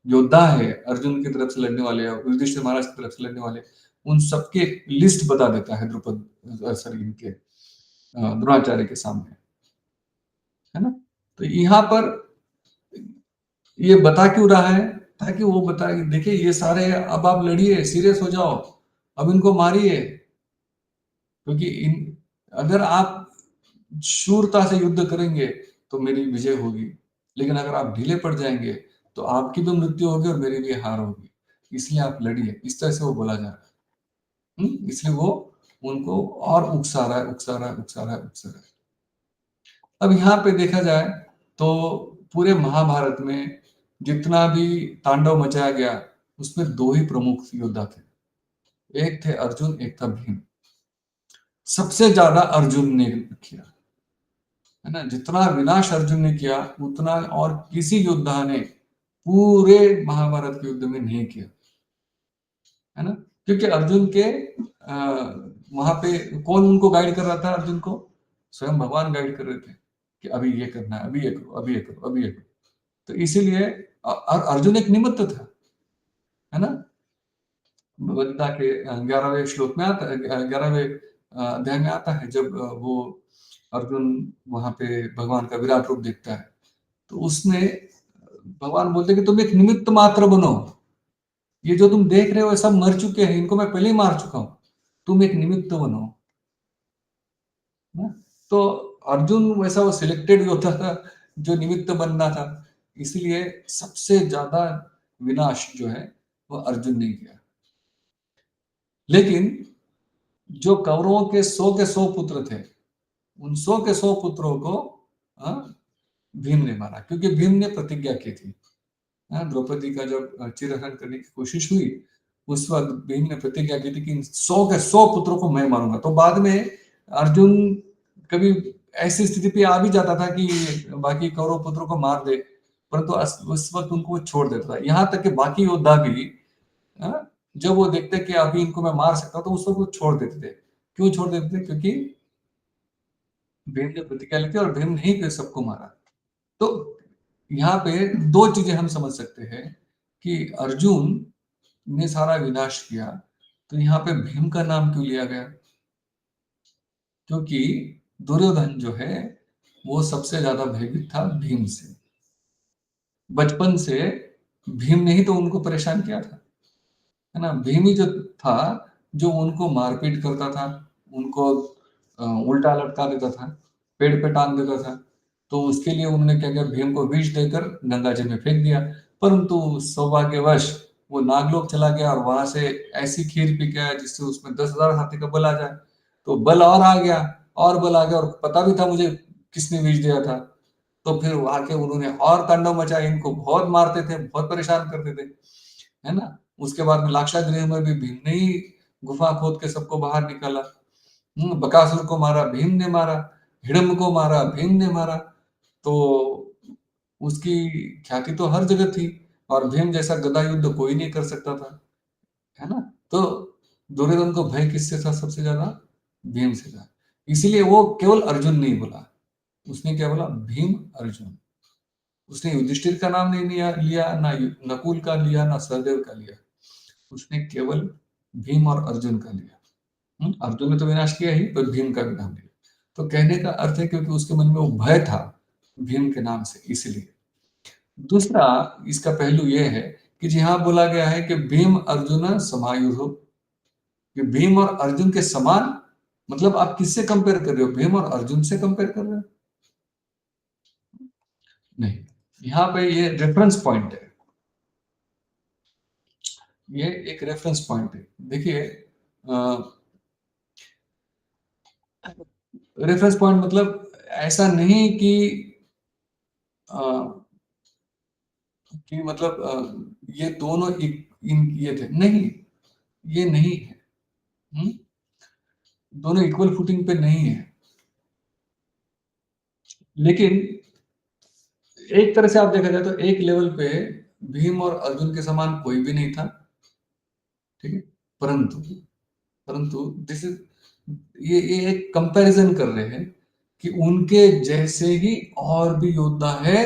योद्धा है अर्जुन की तरफ से लड़ने वाले और युधिष्ठिर महाराज की तरफ से लड़ने वाले, उन सबके लिस्ट बता देता है द्रुपद सॉरी इनके द्रोणाचार्य के सामने, है ना? तो यहाँ पर ये बता क्यों रहा है, ताकि वो बताए देखिए ये सारे अब आप लड़िए, सीरियस हो जाओ, अब इनको मारिए, क्योंकि इन अगर आप शूरता से युद्ध करेंगे तो मेरी विजय होगी, लेकिन अगर आप ढीले पड़ जाएंगे तो आपकी भी मृत्यु होगी और मेरी भी हार होगी, इसलिए आप लड़िए, इस तरह से वो बोला जा रहा है। इसलिए वो उनको और उकसा रहा है, उकसा रहा है, उकसा रहा है, उकसा रहा है। अब यहाँ पे देखा जाए तो पूरे महाभारत में जितना भी तांडव मचाया गया उसमें दो ही प्रमुख योद्धा थे, एक थे अर्जुन, एक था भीम। सबसे ज्यादा अर्जुन ने किया, है ना? जितना विनाश अर्जुन ने किया उतना और किसी योद्धा ने पूरे महाभारत के युद्ध में नहीं किया, है ना? क्योंकि अर्जुन के वहां पे कौन उनको गाइड कर रहा था, अर्जुन को स्वयं भगवान गाइड कर रहे थे कि अभी ये करना है, अभी ये करो, अभी ये करो, अभी ये करो। तो इसीलिए अर्जुन एक निमित्त था, है ना? भगवद गीता के 11वें श्लोक में आता है, 11वें अध्याय में आता है, जब वो अर्जुन वहां पे भगवान का विराट रूप देखता है तो उसमें भगवान बोलते हैं कि तुम एक निमित्त मात्र बनो, ये जो तुम देख रहे हो ये सब मर चुके हैं, इनको मैं पहले ही मार चुका हूं, तुम एक निमित्त बनो ना? तो अर्जुन वैसा वो सिलेक्टेड योद्धा था जो निमित्त बनना था, इसलिए सबसे ज्यादा विनाश जो है वो अर्जुन ने किया। लेकिन जो कौरवों के 100 पुत्र थे, उन 100 के 100 पुत्रों को हाँ, भीम ने मारा, क्योंकि भीम ने प्रतिज्ञा की थी। हाँ, द्रौपदी का जब चिरहरण करने की कोशिश हुई उस वक्त भीम ने प्रतिज्ञा की थी कि 100 के 100 पुत्रों को मैं मारूंगा। तो बाद में अर्जुन कभी ऐसी स्थिति पे आ भी जाता था कि बाकी कौरव पुत्रों को मार दे, परंतु उस वक्त उनको छोड़ देता था। यहाँ तक कि बाकी योद्धा भी हाँ, जब वो देखते कि अभी इनको मैं मार सकता हूँ तो उस वक्त वो छोड़ देते थे। क्यों छोड़ देते थे? क्योंकि भीम ने प्रतिज्ञा ली थी और भीम नहीं के सबको मारा। तो यहाँ पे दो चीजें हम समझ सकते हैं कि अर्जुन ने सारा विनाश किया, तो यहाँ पे भीम का नाम क्यों लिया गया? क्योंकि दुर्योधन जो है वो सबसे ज्यादा भयभीत था भीम से। बचपन से भीम ने ही तो उनको परेशान किया था, है ना? भीम ही जो था, जो उनको मारपीट करता था, उनको उल्टा लटका देता था, पेड़ पे टाँग देता था। तो उसके लिए उन्होंने क्या किया, भीम को विष देकर गंगा जी में फेंक दिया। परंतु सौभाग्यवश वो नागलोक चला गया और वहाँ से ऐसी खीर पी के आया जिससे उसमें 10,000 हाथी का बल आ जाए। तो बल और आ गया, और बल आ गया, और पता भी था मुझे किसने विष दिया था। तो फिर आके उन्होंने और तांडव मचाया, इनको बहुत मारते थे, बहुत परेशान करते थे, है ना? उसके बाद में लाक्षागृह में भी भीम ने ही गुफा खोद के सबको बाहर निकाला। बकासुर को मारा, भीम ने मारा, हिडम्ब को मारा, भीम ने मारा। तो उसकी ख्याति तो हर जगह थी, और भीम जैसा गदा युद्ध कोई नहीं कर सकता था, है ना? तो दुर्योधन को भय किससे था सबसे ज्यादा? भीम से था। इसीलिए वो केवल अर्जुन नहीं बोला, उसने क्या बोला? भीम अर्जुन। उसने युधिष्ठिर का नाम नहीं लिया, ना नकुल का लिया, ना सहदेव का लिया। उसने केवल भीम और अर्जुन का लिया। अर्जुन ने तो विनाश किया ही, पर भीम का भी नाम लिया। तो कहने का अर्थ है क्योंकि उसके मन में वो भय था भीम के नाम से, इसलिए। दूसरा इसका पहलू यह है कि जी हाँ, बोला गया है कि भीम अर्जुन समायुधो, कि भीम और अर्जुन के समान। मतलब आप किससे कंपेयर कर रहे हो? भीम और अर्जुन से कंपेयर कर रहे हो? नहीं, यहाँ पे ये रेफरेंस पॉइंट है, ये एक रेफरेंस पॉइंट है। देखिए, रेफरेंस पॉइंट मतलब ऐसा नहीं कि अ, मतलब ये दोनों इन ये थे, नहीं, ये नहीं है। हम्म? दोनों इक्वल फुटिंग पे नहीं है, लेकिन एक तरह से आप देखा जाए तो एक लेवल पे भीम और अर्जुन के समान कोई भी नहीं था, ठीक है। परंतु परंतु दिस इज, ये एक कंपैरिजन कर रहे हैं कि उनके जैसे ही और भी योद्धा है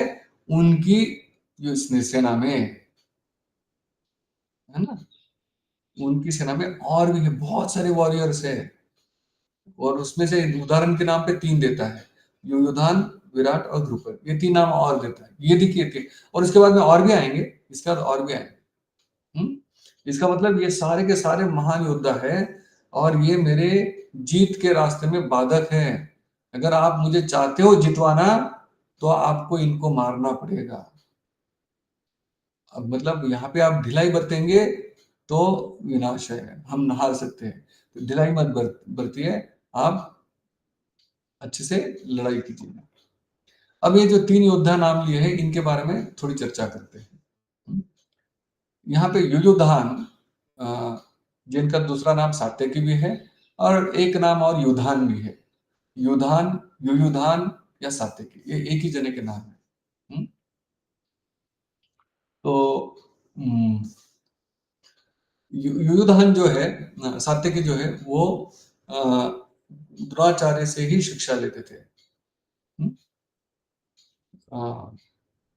उनकी जो सेना में, है ना? उनकी सेना में और भी है, बहुत सारे वॉरियर्स है। और उसमें से उदाहरण के नाम पे 3 देता है, युयुधान, विराट और द्रुपद, ये 3 नाम और देता है। ये देखिए कि, और इसके बाद में और भी आएंगे, इसके बाद और भी आएंगे। हम्म? इसका मतलब ये सारे के सारे महान योद्धा है, और ये मेरे जीत के रास्ते में बाधक है। अगर आप मुझे चाहते हो जितवाना, तो आपको इनको मारना पड़ेगा। अब मतलब यहाँ पे आप ढिलाई बरतेंगे तो विनाश है, हम नहार सकते हैं। तो ढिलाई मत बरतिए, आप अच्छे से लड़ाई कीजिए। अब ये जो 3 योद्धा नाम लिए हैं, इनके बारे में थोड़ी चर्चा करते हैं। यहाँ पे युयुधान, अ, जिनका दूसरा नाम सात्यकी भी है, और एक नाम और युधान भी है। युधान, युयुधान या सात्यकी, ये एक ही जने के नाम है। हम्म? तो हम्म, युयुधान जो है, सात्यकी जो है, वो अ, द्रोणाचार्य से ही शिक्षा लेते थे। हम्म?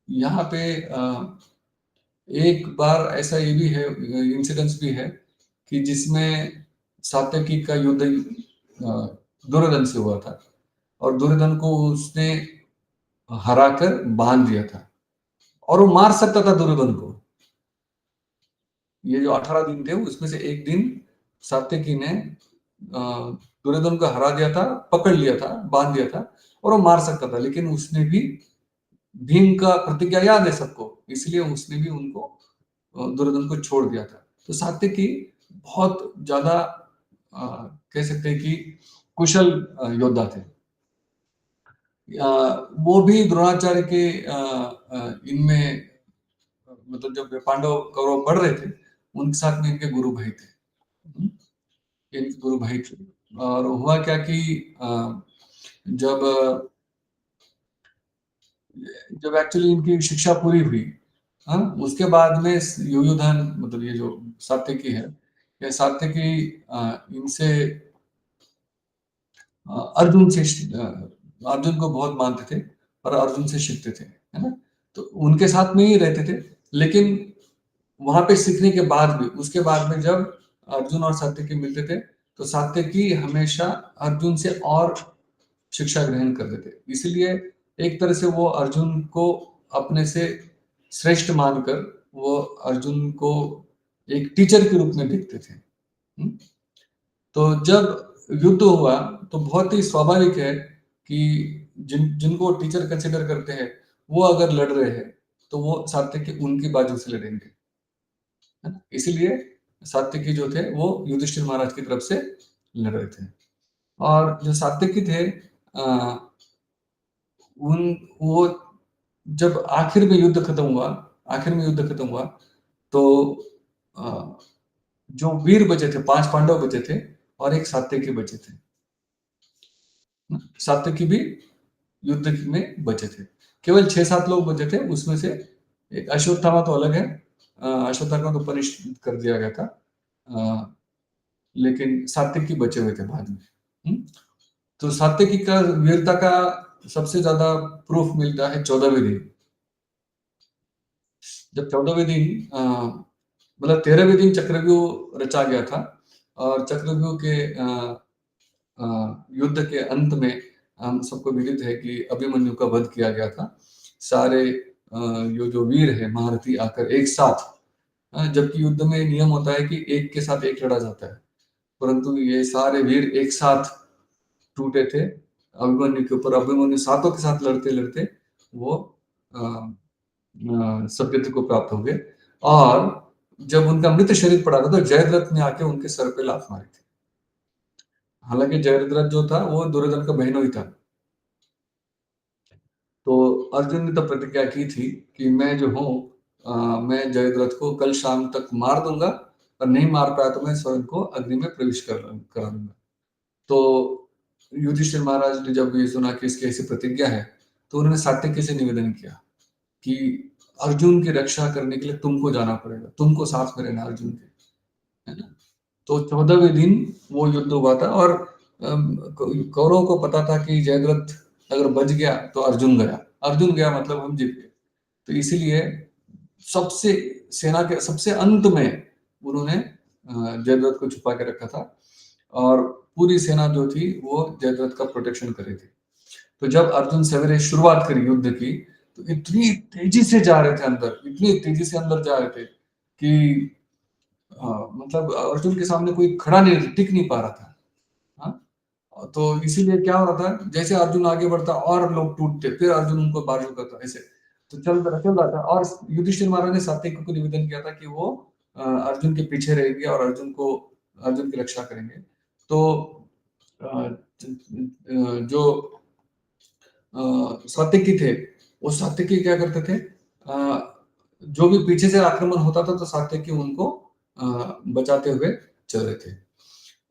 यहाँ पे एक बार ऐसा ये भी है, इंसिडेंस भी है कि जिसमें सात्यकी का युद्ध दुर्योधन से हुआ था, और दुर्योधन को उसने हराकर बांध दिया था, और वो मार सकता था दुर्योधन को। ये जो 18 दिन थे, उसमें से एक दिन सात्यकी ने दुर्योधन को हरा दिया था, पकड़ लिया था, बांध दिया था, और वो मार सकता था, लेकिन उसने भी, भीम का प्रतिज्ञा याद है सबको, इसलिए उसने भी उनको, दुर्योधन को छोड़ दिया था। तो सात्यकी बहुत ज्यादा कह सकते हैं कि कुशल योद्धा थे। वो भी द्रोणाचार्य के इनमें, मतलब जब पांडव कौरव बढ़ रहे थे, उनके साथ में इनके गुरु भाई थे। हम्म, इनके गुरु भाई थे। और हुआ क्या कि जब जब एक्चुअली इनकी शिक्षा पूरी हुई, हाँ, उसके बाद में युयुधान, मतलब ये जो सात्यकी है, ये सात्यकी इनसे अर्जुन से अर्जुन को बहुत मानते थे, और अर्जुन से सीखते थे, है ना? तो उनके साथ में ही रहते थे, लेकिन वहां पे सीखने के बाद भी, उसके बाद में जब अर्जुन और सात्यकी मिलते थे, तो सात्यकी हमेशा अर्जुन से और शिक्षा ग्रहण करते थे। इसलिए एक तरह से वो अर्जुन को अपने से श्रेष्ठ मानकर, वो अर्जुन को एक टीचर के रूप में देखते थे। हुँ? तो जब युद्ध हुआ तो बहुत ही स्वाभाविक है कि जिनको टीचर कंसीडर करते हैं, वो अगर लड़ रहे हैं, तो वो सात्विकी उनकी बाजू से लड़ेंगे, है ना? इसीलिए सात्विकी जो थे वो युधिष्ठिर महाराज की तरफ से लड़ रहे थे। और जो सात्विकी थे उन वो जब आखिर में युद्ध खत्म हुआ तो अ, जो वीर बचे थे, 5 पांडव बचे थे और 1 सात्विकी बचे थे। सात्विकी भी युद्ध में बचे थे। केवल 6-7 लोग बचे थे, उसमें से एक अश्वत्थामा तो अलग है। अश्वत्थामा को पनिश कर दिया गया था। अ, लेकिन सात्विकी बचे हुए थे बाद में। हुँ? तो सात्विकी का वीरता का सबसे ज़्यादा प्रूफ मिलता है 14वें दिन। जब 14वें दिन मतलब 13वें दिन चक्रव्यूह रचा गया था और चक्रव्यूह के युद्ध के अंत में हम सबको विदित है कि अभिमन्यु का वध किया गया था। सारे ये जो वीर है महारथी आकर एक साथ जबकि युद्ध में नियम होता है कि एक के साथ एक लड़ा जाता है, परंतु ये सारे वीर एक साथ टूटे थे अभिमन्यु के ऊपर। अभिमन्यु सातों के साथ लड़ते-लड़ते वो अ सद्गति को प्राप्त हो गए और जब उनका मृत शरीर पड़ा था तो जयद्रथ ने आके उनके सर पे लात मारी थी। हालाँकि जयद्रथ जो था वो दुर्योधन का बहनोई था। तो अर्जुन ने तो प्रतिज्ञा की थी कि मैं जो हूँ मैं जयद्रथ को कल शाम तक मार दूँगा और नहीं मार पाया तो मैं स्वयं को अग्नि में प्रवेश करा दूँगा। तो युधिष्ठिर महाराज ने जब ये सुना कि इसकी ऐसी प्रतिज्ञा है, तो उन्होंने सात्यकी से निवेदन किया कि अर्जुन की रक्षा करने के लिए तुमको जाना पड़ेगा, तुमको साथ में रहना अर्जुन के, है ना? तो 14वें दिन वो युद्ध हुआ था और कौरवों को पता था कि जयद्रथ अगर बच गया तो अर्जुन गया मतलब हम जीत गए। तो इसीलिए सबसे सेना के सबसे अंत में उन्होंने जयद्रथ को छुपा के रखा था और पूरी सेना जो थी वो जयद्रथ का प्रोटेक्शन कर रही थी। तो जब अर्जुन सवेरे शुरुआत करी युद्ध की, तो इतनी तेजी से जा रहे थे अंदर, इतनी तेजी से अंदर जा रहे थे कि मतलब अर्जुन के सामने कोई खड़ा नहीं, टिक नहीं पा रहा था। हाँ? तो इसीलिए क्या हो रहा था, जैसे अर्जुन आगे बढ़ता और लोग टूटते, फिर अर्जुन उनको बाजू करता ऐसे। तो चल रहा था और युधिष्ठिर महाराज ने सात्विक को निवेदन किया था कि वो अर्जुन के पीछे रहेंगे और अर्जुन की रक्षा करेंगे। तो जो सात्विकी थे, वो सात्विकी क्या करते थे जो भी पीछे से आक्रमण होता था तो सात्विकी उनको बचाते हुए चल रहे थे।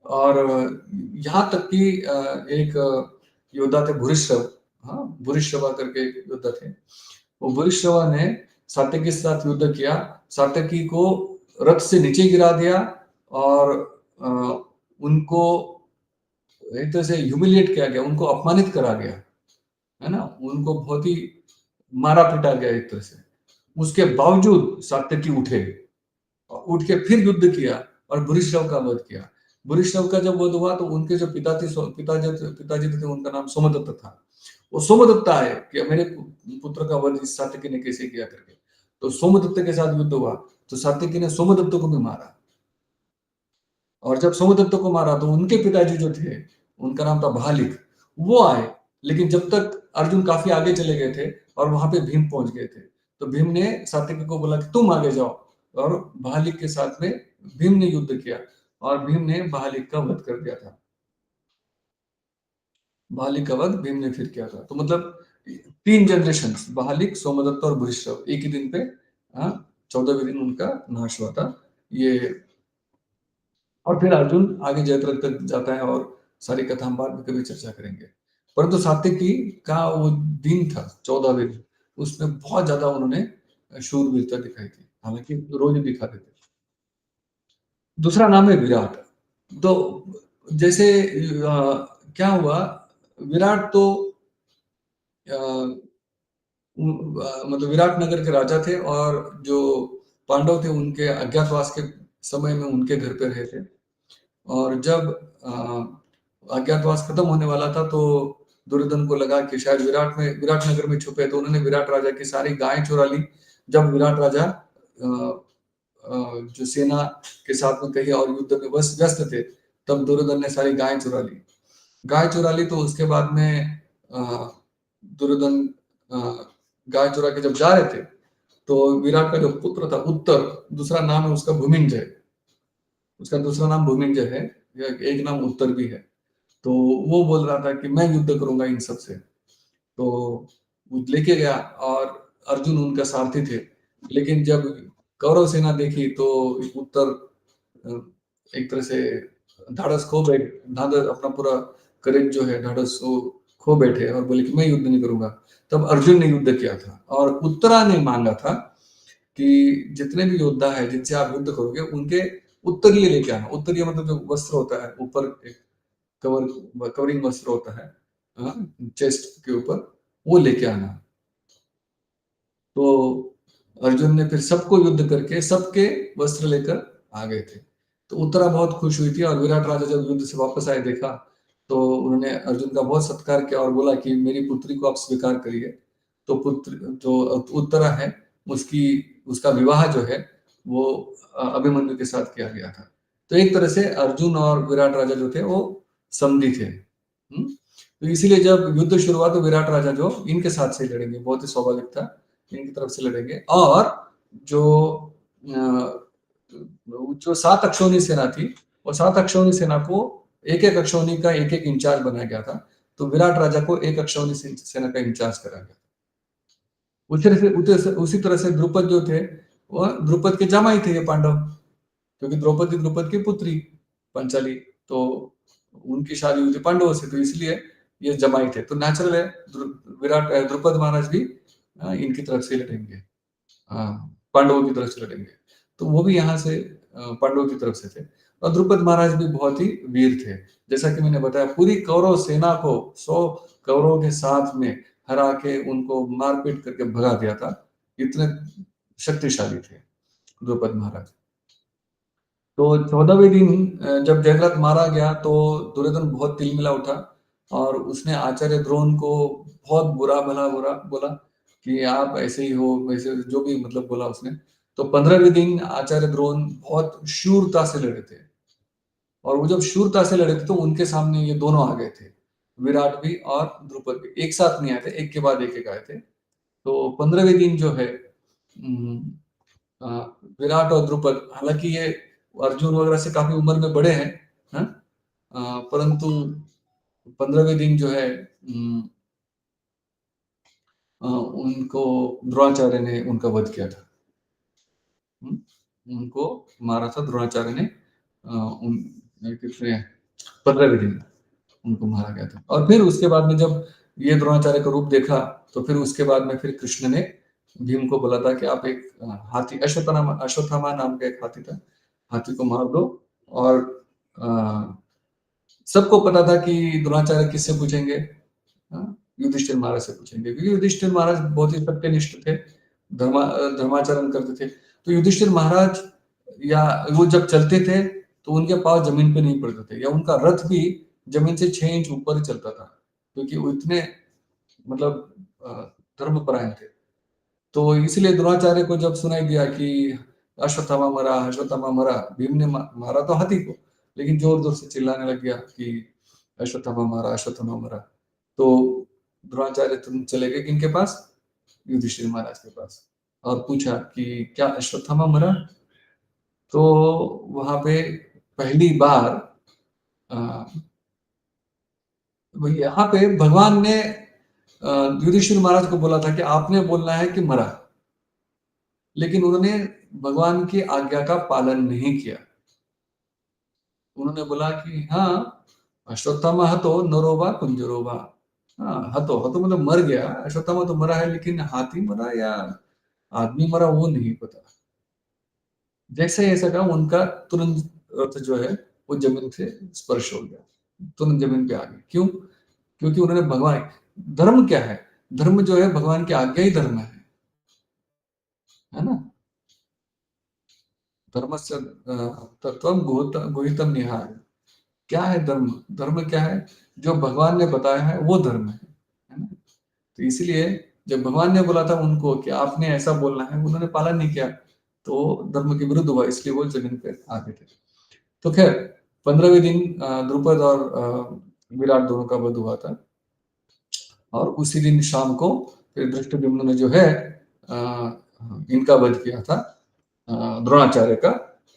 और यहाँ तक कि एक योद्धा थे भूरिश्रव, हाँ, भूरिश्रवा करके एक योद्धा थे। वो भूरिश्रवा ने सात्विकी के साथ युद्ध किया, सात्विकी को रथ से नीचे गिरा दिया और अ, उनको एक तरह से ह्यूमिलिएट किया गया, उनको अपमानित करा गया, है ना? उनको बहुत ही मारा-पीटा गया एक तरह से। उसके बावजूद सात्विकी उठे और उठ के फिर युद्ध किया और भूरिश्रव का वध किया। भूरिश्रव का जब वध हुआ तो उनके जो पिताजी थे उनका नाम सोमदत्त था। वो सोमदत्त आए कि मेरे पुत्र का वध इस सात्विकी ने कैसे किया करके। तो सोमदत्त के साथ युद्ध हुआ, तो सात्विकी ने सोमदत्त को भी मारा और जब सोमदत्त को मारा तो उनके पिताजी जो थे, उनका नाम था भालिक, वो आए। लेकिन जब तक अर्जुन काफ़ी आगे चले गए थे और वहाँ पे भीम पहुँच गए थे, तो भीम ने सात्विकी को बोला कि तुम आगे जाओ और भालिक के साथ में भीम ने युद्ध किया और भीम ने भालिक का वध कर दिया था। भालिक का वध भीम ने फिर किया था। तो मतलब 3 जनरेशन्स भालिक, सोमदत्त और भूरिश्रव एक ही दिन पे 14वें दिन उनका नाश हुआ था। ये और फिर अर्जुन आगे जयद्रथ तक जाता है और सारी कथा हम बाद में कभी चर्चा करेंगे। परंतु सात्विकी का वो दिन था 14वें दिन, उसमें बहुत ज़्यादा उन्होंने शूरवीरता दिखाई थी। हालाँकि रोज़ दिखाते थे। दूसरा नाम है विराट। तो जैसे क्या हुआ विराट तो अ, मतलब विराट नगर के राजा थे और जो पांडव थे उनके अज्ञातवास के समय में उनके घर पे रहे थे। और जब अज्ञातवास खत्म होने वाला था तो दुर्योधन को लगा कि शायद विराट नगर में छुपे तो उन्होंने विराट राजा की सारी गायें चुरा ली। जब विराट राजा जो सेना के साथ में कहीं और युद्ध में व्यस्त थे, तब दुर्योधन ने सारी गाय चुरा ली। गाय चुरा ली तो उसके बाद में दुर्योधन अ, गाय चुरा के जब जा रहे थे, तो विराट का जो पुत्र था उत्तर, दूसरा नाम है उसका भूमिंजय, उसका दूसरा नाम भूमिंजय है, एक नाम उत्तर भी है। तो वो बोल रहा था कि मैं युद्ध करूंगा इन सब से। तो वो लेके गया और अर्जुन उनका सारथी थे। लेकिन जब कौरव सेना देखी तो उत्तर अ, एक तरह से ढाढ़स खो बैठ ढाढ़स अपना पूरा करेज जो है ढाढ़स वो खो बैठे और बोले कि मैं युद्ध नहीं करूंगा। तब अर्जुन ने युद्ध किया था और उत्तरा ने मांगा था कि जितने भी योद्धा है जिनसे आप युद्ध करोगे उनके उत्तरीय लेके आना। उत्तरीय मतलब जो वस्त्र होता है ऊपर एक कवरिंग वस्त्र होता है चेस्ट के ऊपर, वो लेके आना। तो अर्जुन ने फिर सबको युद्ध करके सबके वस्त्र लेकर आ गए थे। तो उत्तरा बहुत खुश हुई थी और विराट राजा जब युद्ध से वापस आए देखा तो उन्होंने अर्जुन का बहुत सत्कार किया और बोला कि मेरी पुत्री को आप स्वीकार करिए। तो पुत्र जो उत्तरा है उसकी उसका विवाह जो है वो अभिमन्यु के साथ किया गया था। तो एक तरह से अर्जुन और विराट राजा जो थे वो समधी थे। तो इसीलिए जब युद्ध शुरू हुआ तो विराट राजा जो इनके साथ से लड़ेंगे, बहुत ही स्वाभाविक था, इनकी तरफ से लड़ेंगे। और जो जो 7 अक्षौहिणी सेना थी, वो 7 अक्षौहिणी सेना को एक-एक अक्षौहिणी का एक-एक इंचार्ज बनाया गया था। तो विराट राजा को एक अक्षौहिणी सेना का इंचार्ज करा गया। उसी तरह से द्रुपद जो थे, वो द्रुपद के जमाई थे ये पांडव, क्योंकि द्रौपदी द्रुपद की पुत्री पंचाली, तो उनकी शादी हुई थी पांडवों से, तो इसलिए ये जमाई थे। तो नेचुरल है द्रुपद महाराज भी इनकी तरफ से लड़ेंगे, पांडवों की तरफ से लड़ेंगे। तो वो भी यहाँ से पांडवों की तरफ से थे। और द्रुपद महाराज भी बहुत ही वीर थे। जैसा कि मैंने बताया पूरी कौरव सेना को 100 कौरवों के साथ में हरा के उनको मारपीट करके भगा दिया था। इतने शक्तिशाली थे द्रुपद महाराज। तो 14वें दिन जब जयद्रथ मारा गया तो दुर्योधन बहुत तिलमिला उठा और उसने आचार्य द्रोण को बहुत बुरा भला बुरा बोला कि आप ऐसे ही हो, वैसे जो भी मतलब बोला उसने। तो 15वें दिन आचार्य द्रोण बहुत शूरता से लड़े थे और वो जब शूरता से लड़े थे तो उनके सामने ये दोनों आ गए थे, विराट भी और द्रुपद भी एक साथ नहीं आए थे, एक के बाद एक आए थे। तो 15वें दिन जो है अ, विराट और द्रुपद, हालांकि ये अर्जुन वगैरह से काफी उम्र में बड़े हैं, हाँ? परंतु 15वें दिन जो है उनको द्रोणाचार्य ने उनका वध किया था। हम्म, उनको मारा था द्रोणाचार्य ने। उन कितने 15वें दिन उनको मारा गया था। और फिर उसके बाद में जब ये द्रोणाचार्य का रूप देखा तो फिर उसके बाद में फिर कृष्ण ने भीम को बोला था कि आप एक हाथी, अश्वत्थामा नाम का एक हाथी था, हाथी को मार दो। और अ, सबको पता था कि द्रोणाचार्य किससे पूछेंगे, युधिष्ठिर महाराज से पूछेंगे, क्योंकि युधिष्ठिर महाराज बहुत ही सत्यनिष्ठ थे, धर्माचरण करते थे। तो युधिष्ठिर महाराज या वो जब चलते थे तो उनके पाँव जमीन पे नहीं पड़ते थे, या उनका रथ भी जमीन से 6 इंच ऊपर ही चलता था, क्योंकि वो इतने मतलब धर्मपरायण थे। तो इसलिए द्रोणाचार्य को जब सुनाई दिया कि अश्वत्थामा मरा, भीम ने मारा तो हाथी को, लेकिन जोर जोर से चिल्लाने लग गया कि अश्वत्थामा मरा। तो द्रोणाचार्य तुम चले गए किनके पास, युधिष्ठिर महाराज के पास, और पूछा कि क्या अश्वत्थामा मरा। तो वहां पे पहली बार यहाँ पे भगवान ने युधिष्ठिर महाराज को बोला था कि आपने बोलना है कि मरा, लेकिन उन्होंने भगवान की आज्ञा का पालन नहीं किया। उन्होंने बोला कि हाँ, अश्वत्थामा हतो नरोबा कुंजरोबा। हाँ, हतो हतो मतलब मर गया, अश्वत्थामा तो मरा है, लेकिन हाथी मरा या आदमी मरा वो नहीं पता। जैसे ही ऐसा कहा उनका तुरंत रथ जो है वो जमीन से स्पर्श हो गया, तुरंत जमीन पे आ गई। क्यों? क्योंकि उन्होंने भगवान, धर्म क्या है, धर्म जो है भगवान की आज्ञा ही धर्म है ना। धर्मस्य तत्वम गुहितम निहाय। क्या है धर्म? धर्म क्या है? जो भगवान ने बताया है वो धर्म है ना। तो इसलिए जब भगवान ने बोला था उनको कि आपने ऐसा बोलना है, उन्होंने पालन नहीं किया। तो धर्म के विरुद्ध हुआ, इसलिए वो जमीन पे आ गए थे। तो खैर 15वें दिन द्रुपद और विराट दोनों का वध हुआ था, और उसी दिन शाम को फिर धृष्टद्युम्न ने जो है इनका वध किया था, द्रोणाचार्य का।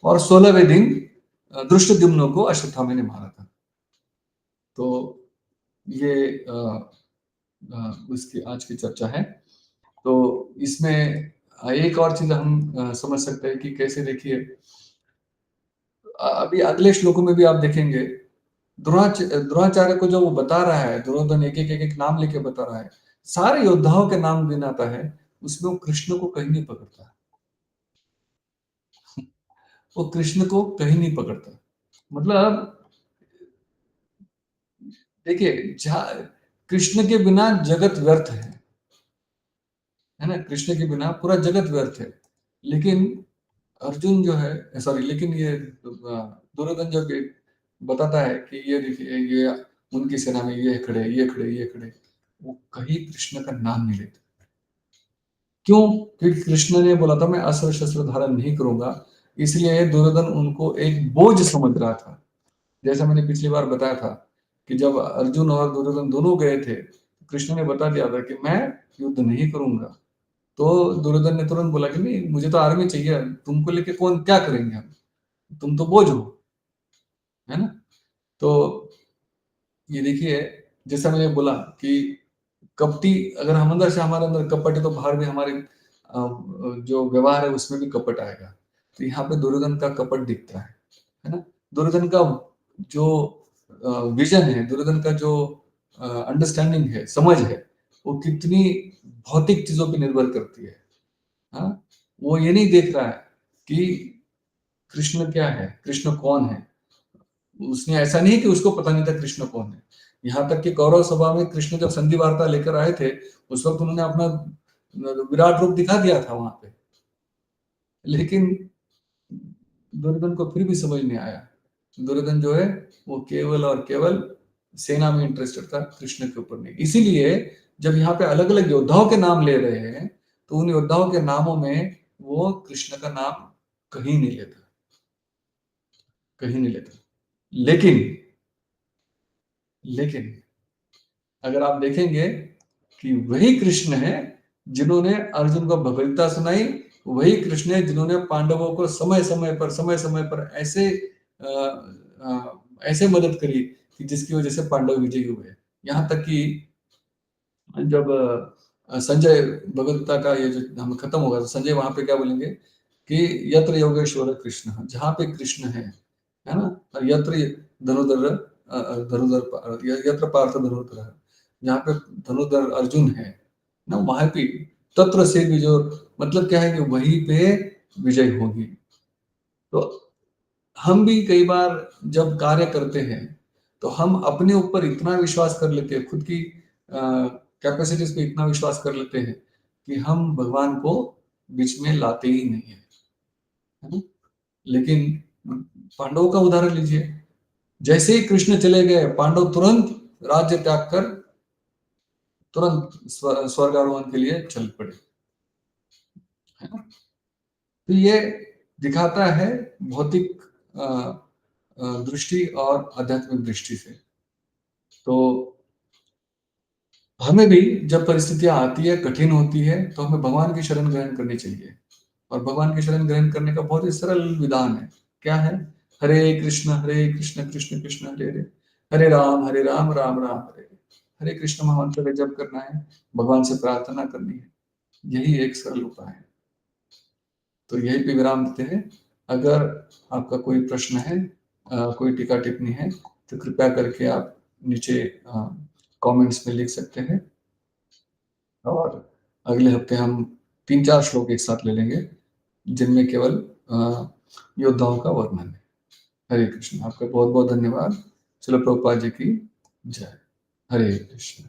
और 16वें दिन धृष्टद्युम्न को अश्वत्थामा ने मारा था। तो ये उसकी आज की चर्चा है। तो इसमें एक और चीज हम समझ सकते हैं कि कैसे, देखिए अभी अगले श्लोकों में भी आप देखेंगे द्रोणाचार्य को जो वो बता रहा है, दुर्योधन एक एक नाम लेके बता रहा है, सारे योद्धाओं के नाम गिनाता है, उसमें वो कृष्ण को कहीं नहीं पकड़ता। वो कृष्ण को कहीं नहीं पकड़ता। मतलब देखिए, जहाँ कृष्ण के बिना जगत व्यर्थ है ना, कृष्ण के बिना पूरा जगत व्यर्थ है। लेकिन अर्जुन जो है, सॉरी, लेकिन ये दुर्योधन जो बताता है कि ये देखिए, ये उनकी सेना में ये खड़े, ये खड़े, ये खड़े, वो कहीं कृष्ण का नाम नहीं लेते। क्यों? क्योंकि कृष्ण ने बोला था मैं अस्त्र शस्त्र धारण नहीं करूंगा, इसलिए दुर्योधन उनको एक बोझ समझ रहा था। जैसा मैंने पिछली बार बताया था कि जब अर्जुन और दुर्योधन दोनों गए थे, कृष्ण ने बता दिया था कि मैं युद्ध नहीं करूंगा। तो दुर्योधन ने तुरंत बोला कि नहीं, मुझे तो आर्मी चाहिए, तुमको लेके कौन क्या करेंगे हम, तुम तो बोझ हो, है ना। तो ये देखिए, जैसा मैंने बोला कि कपटी, अगर हम अंदर से, हमारे अंदर कपट है, तो बाहर भी हमारे जो व्यवहार है उसमें भी कपट आएगा। तो यहाँ पे दुर्योधन का कपट दिखता है ना। दुर्योधन का जो विजन है, दुर्योधन का जो अंडरस्टैंडिंग है, समझ है, वो कितनी भौतिक चीजों पर निर्भर करती है। हाँ, वो ये नहीं देख रहा है कि कृष्ण क्या है, कृष्ण कौन है। उसने ऐसा नहीं कि उसको पता नहीं था कृष्ण कौन है। यहाँ तक कि कौरव सभा में कृष्ण जब संधि वार्ता लेकर आए थे, उस वक्त उन्होंने अपना विराट रूप दिखा दिया था वहां पे। लेकिन दुर्योधन को फिर भी समझ नहीं आया। दुर्योधन जो है वो केवल और केवल सेना में इंटरेस्टेड था, कृष्ण के ऊपर नहीं। इसीलिए जब यहाँ पे अलग अलग योद्धाओं के नाम ले रहे हैं, तो उन योद्धाओं के नामों में वो कृष्ण का नाम कहीं नहीं लेता, कहीं नहीं लेता। लेकिन लेकिन अगर आप देखेंगे कि वही कृष्ण है जिन्होंने अर्जुन को भगवत्ता सुनाई, वही कृष्ण है जिन्होंने पांडवों को समय समय पर ऐसे ऐसे मदद करी कि जिसकी वजह से पांडव विजयी हुए। यहाँ तक कि जब संजय भगवत्ता का ये जो हम खत्म होगा, तो संजय वहां पे क्या बोलेंगे कि यत्र योगेश्वर कृष्ण, जहाँ पे कृष्ण है ना, और यत्र धनुधर धनुधर, यत्र पार्थ धनुधर, जहाँ पे धनुधर अर्जुन है ना, वहां पे तत्र से विजय, मतलब क्या है कि वहीं पे विजय होगी। तो हम भी कई बार जब कार्य करते हैं, तो हम अपने ऊपर इतना विश्वास कर लेते हैं, खुद की कैपेसिटीज पे इतना विश्वास कर लेते हैं कि हम भगवान को बीच में लाते ही नहीं है ना। लेकिन पांडवों का उदाहरण लीजिए, जैसे ही कृष्ण चले गए, पांडव तुरंत राज्य त्याग कर तुरंत स्वर्गारोहण के लिए चल पड़े, है ना। तो ये दिखाता है भौतिक दृष्टि और आध्यात्मिक दृष्टि से। तो हमें भी जब परिस्थितियां आती है, कठिन होती है, तो हमें भगवान की शरण ग्रहण करनी चाहिए। और भगवान की शरण ग्रहण करने का बहुत ही सरल विधान है। क्या है? हरे कृष्ण कृष्ण कृष्ण हरे हरे, हरे राम राम राम हरे हरे। हरे कृष्ण महामंत्र का जप करना है, भगवान से प्रार्थना करनी है, यही एक सरल उपाय है। तो यही पे विराम देते हैं। अगर आपका कोई प्रश्न है, कोई टीका टिप्पणी है, तो कृपया करके आप नीचे कमेंट्स में लिख सकते हैं। और अगले हफ्ते हम 3-4 श्लोक एक साथ ले लेंगे, जिनमें केवल योद्धाओं का वर्णन है। हरे कृष्ण। आपका बहुत बहुत धन्यवाद। चलो प्रभुपाद जी की जय। हरे कृष्ण।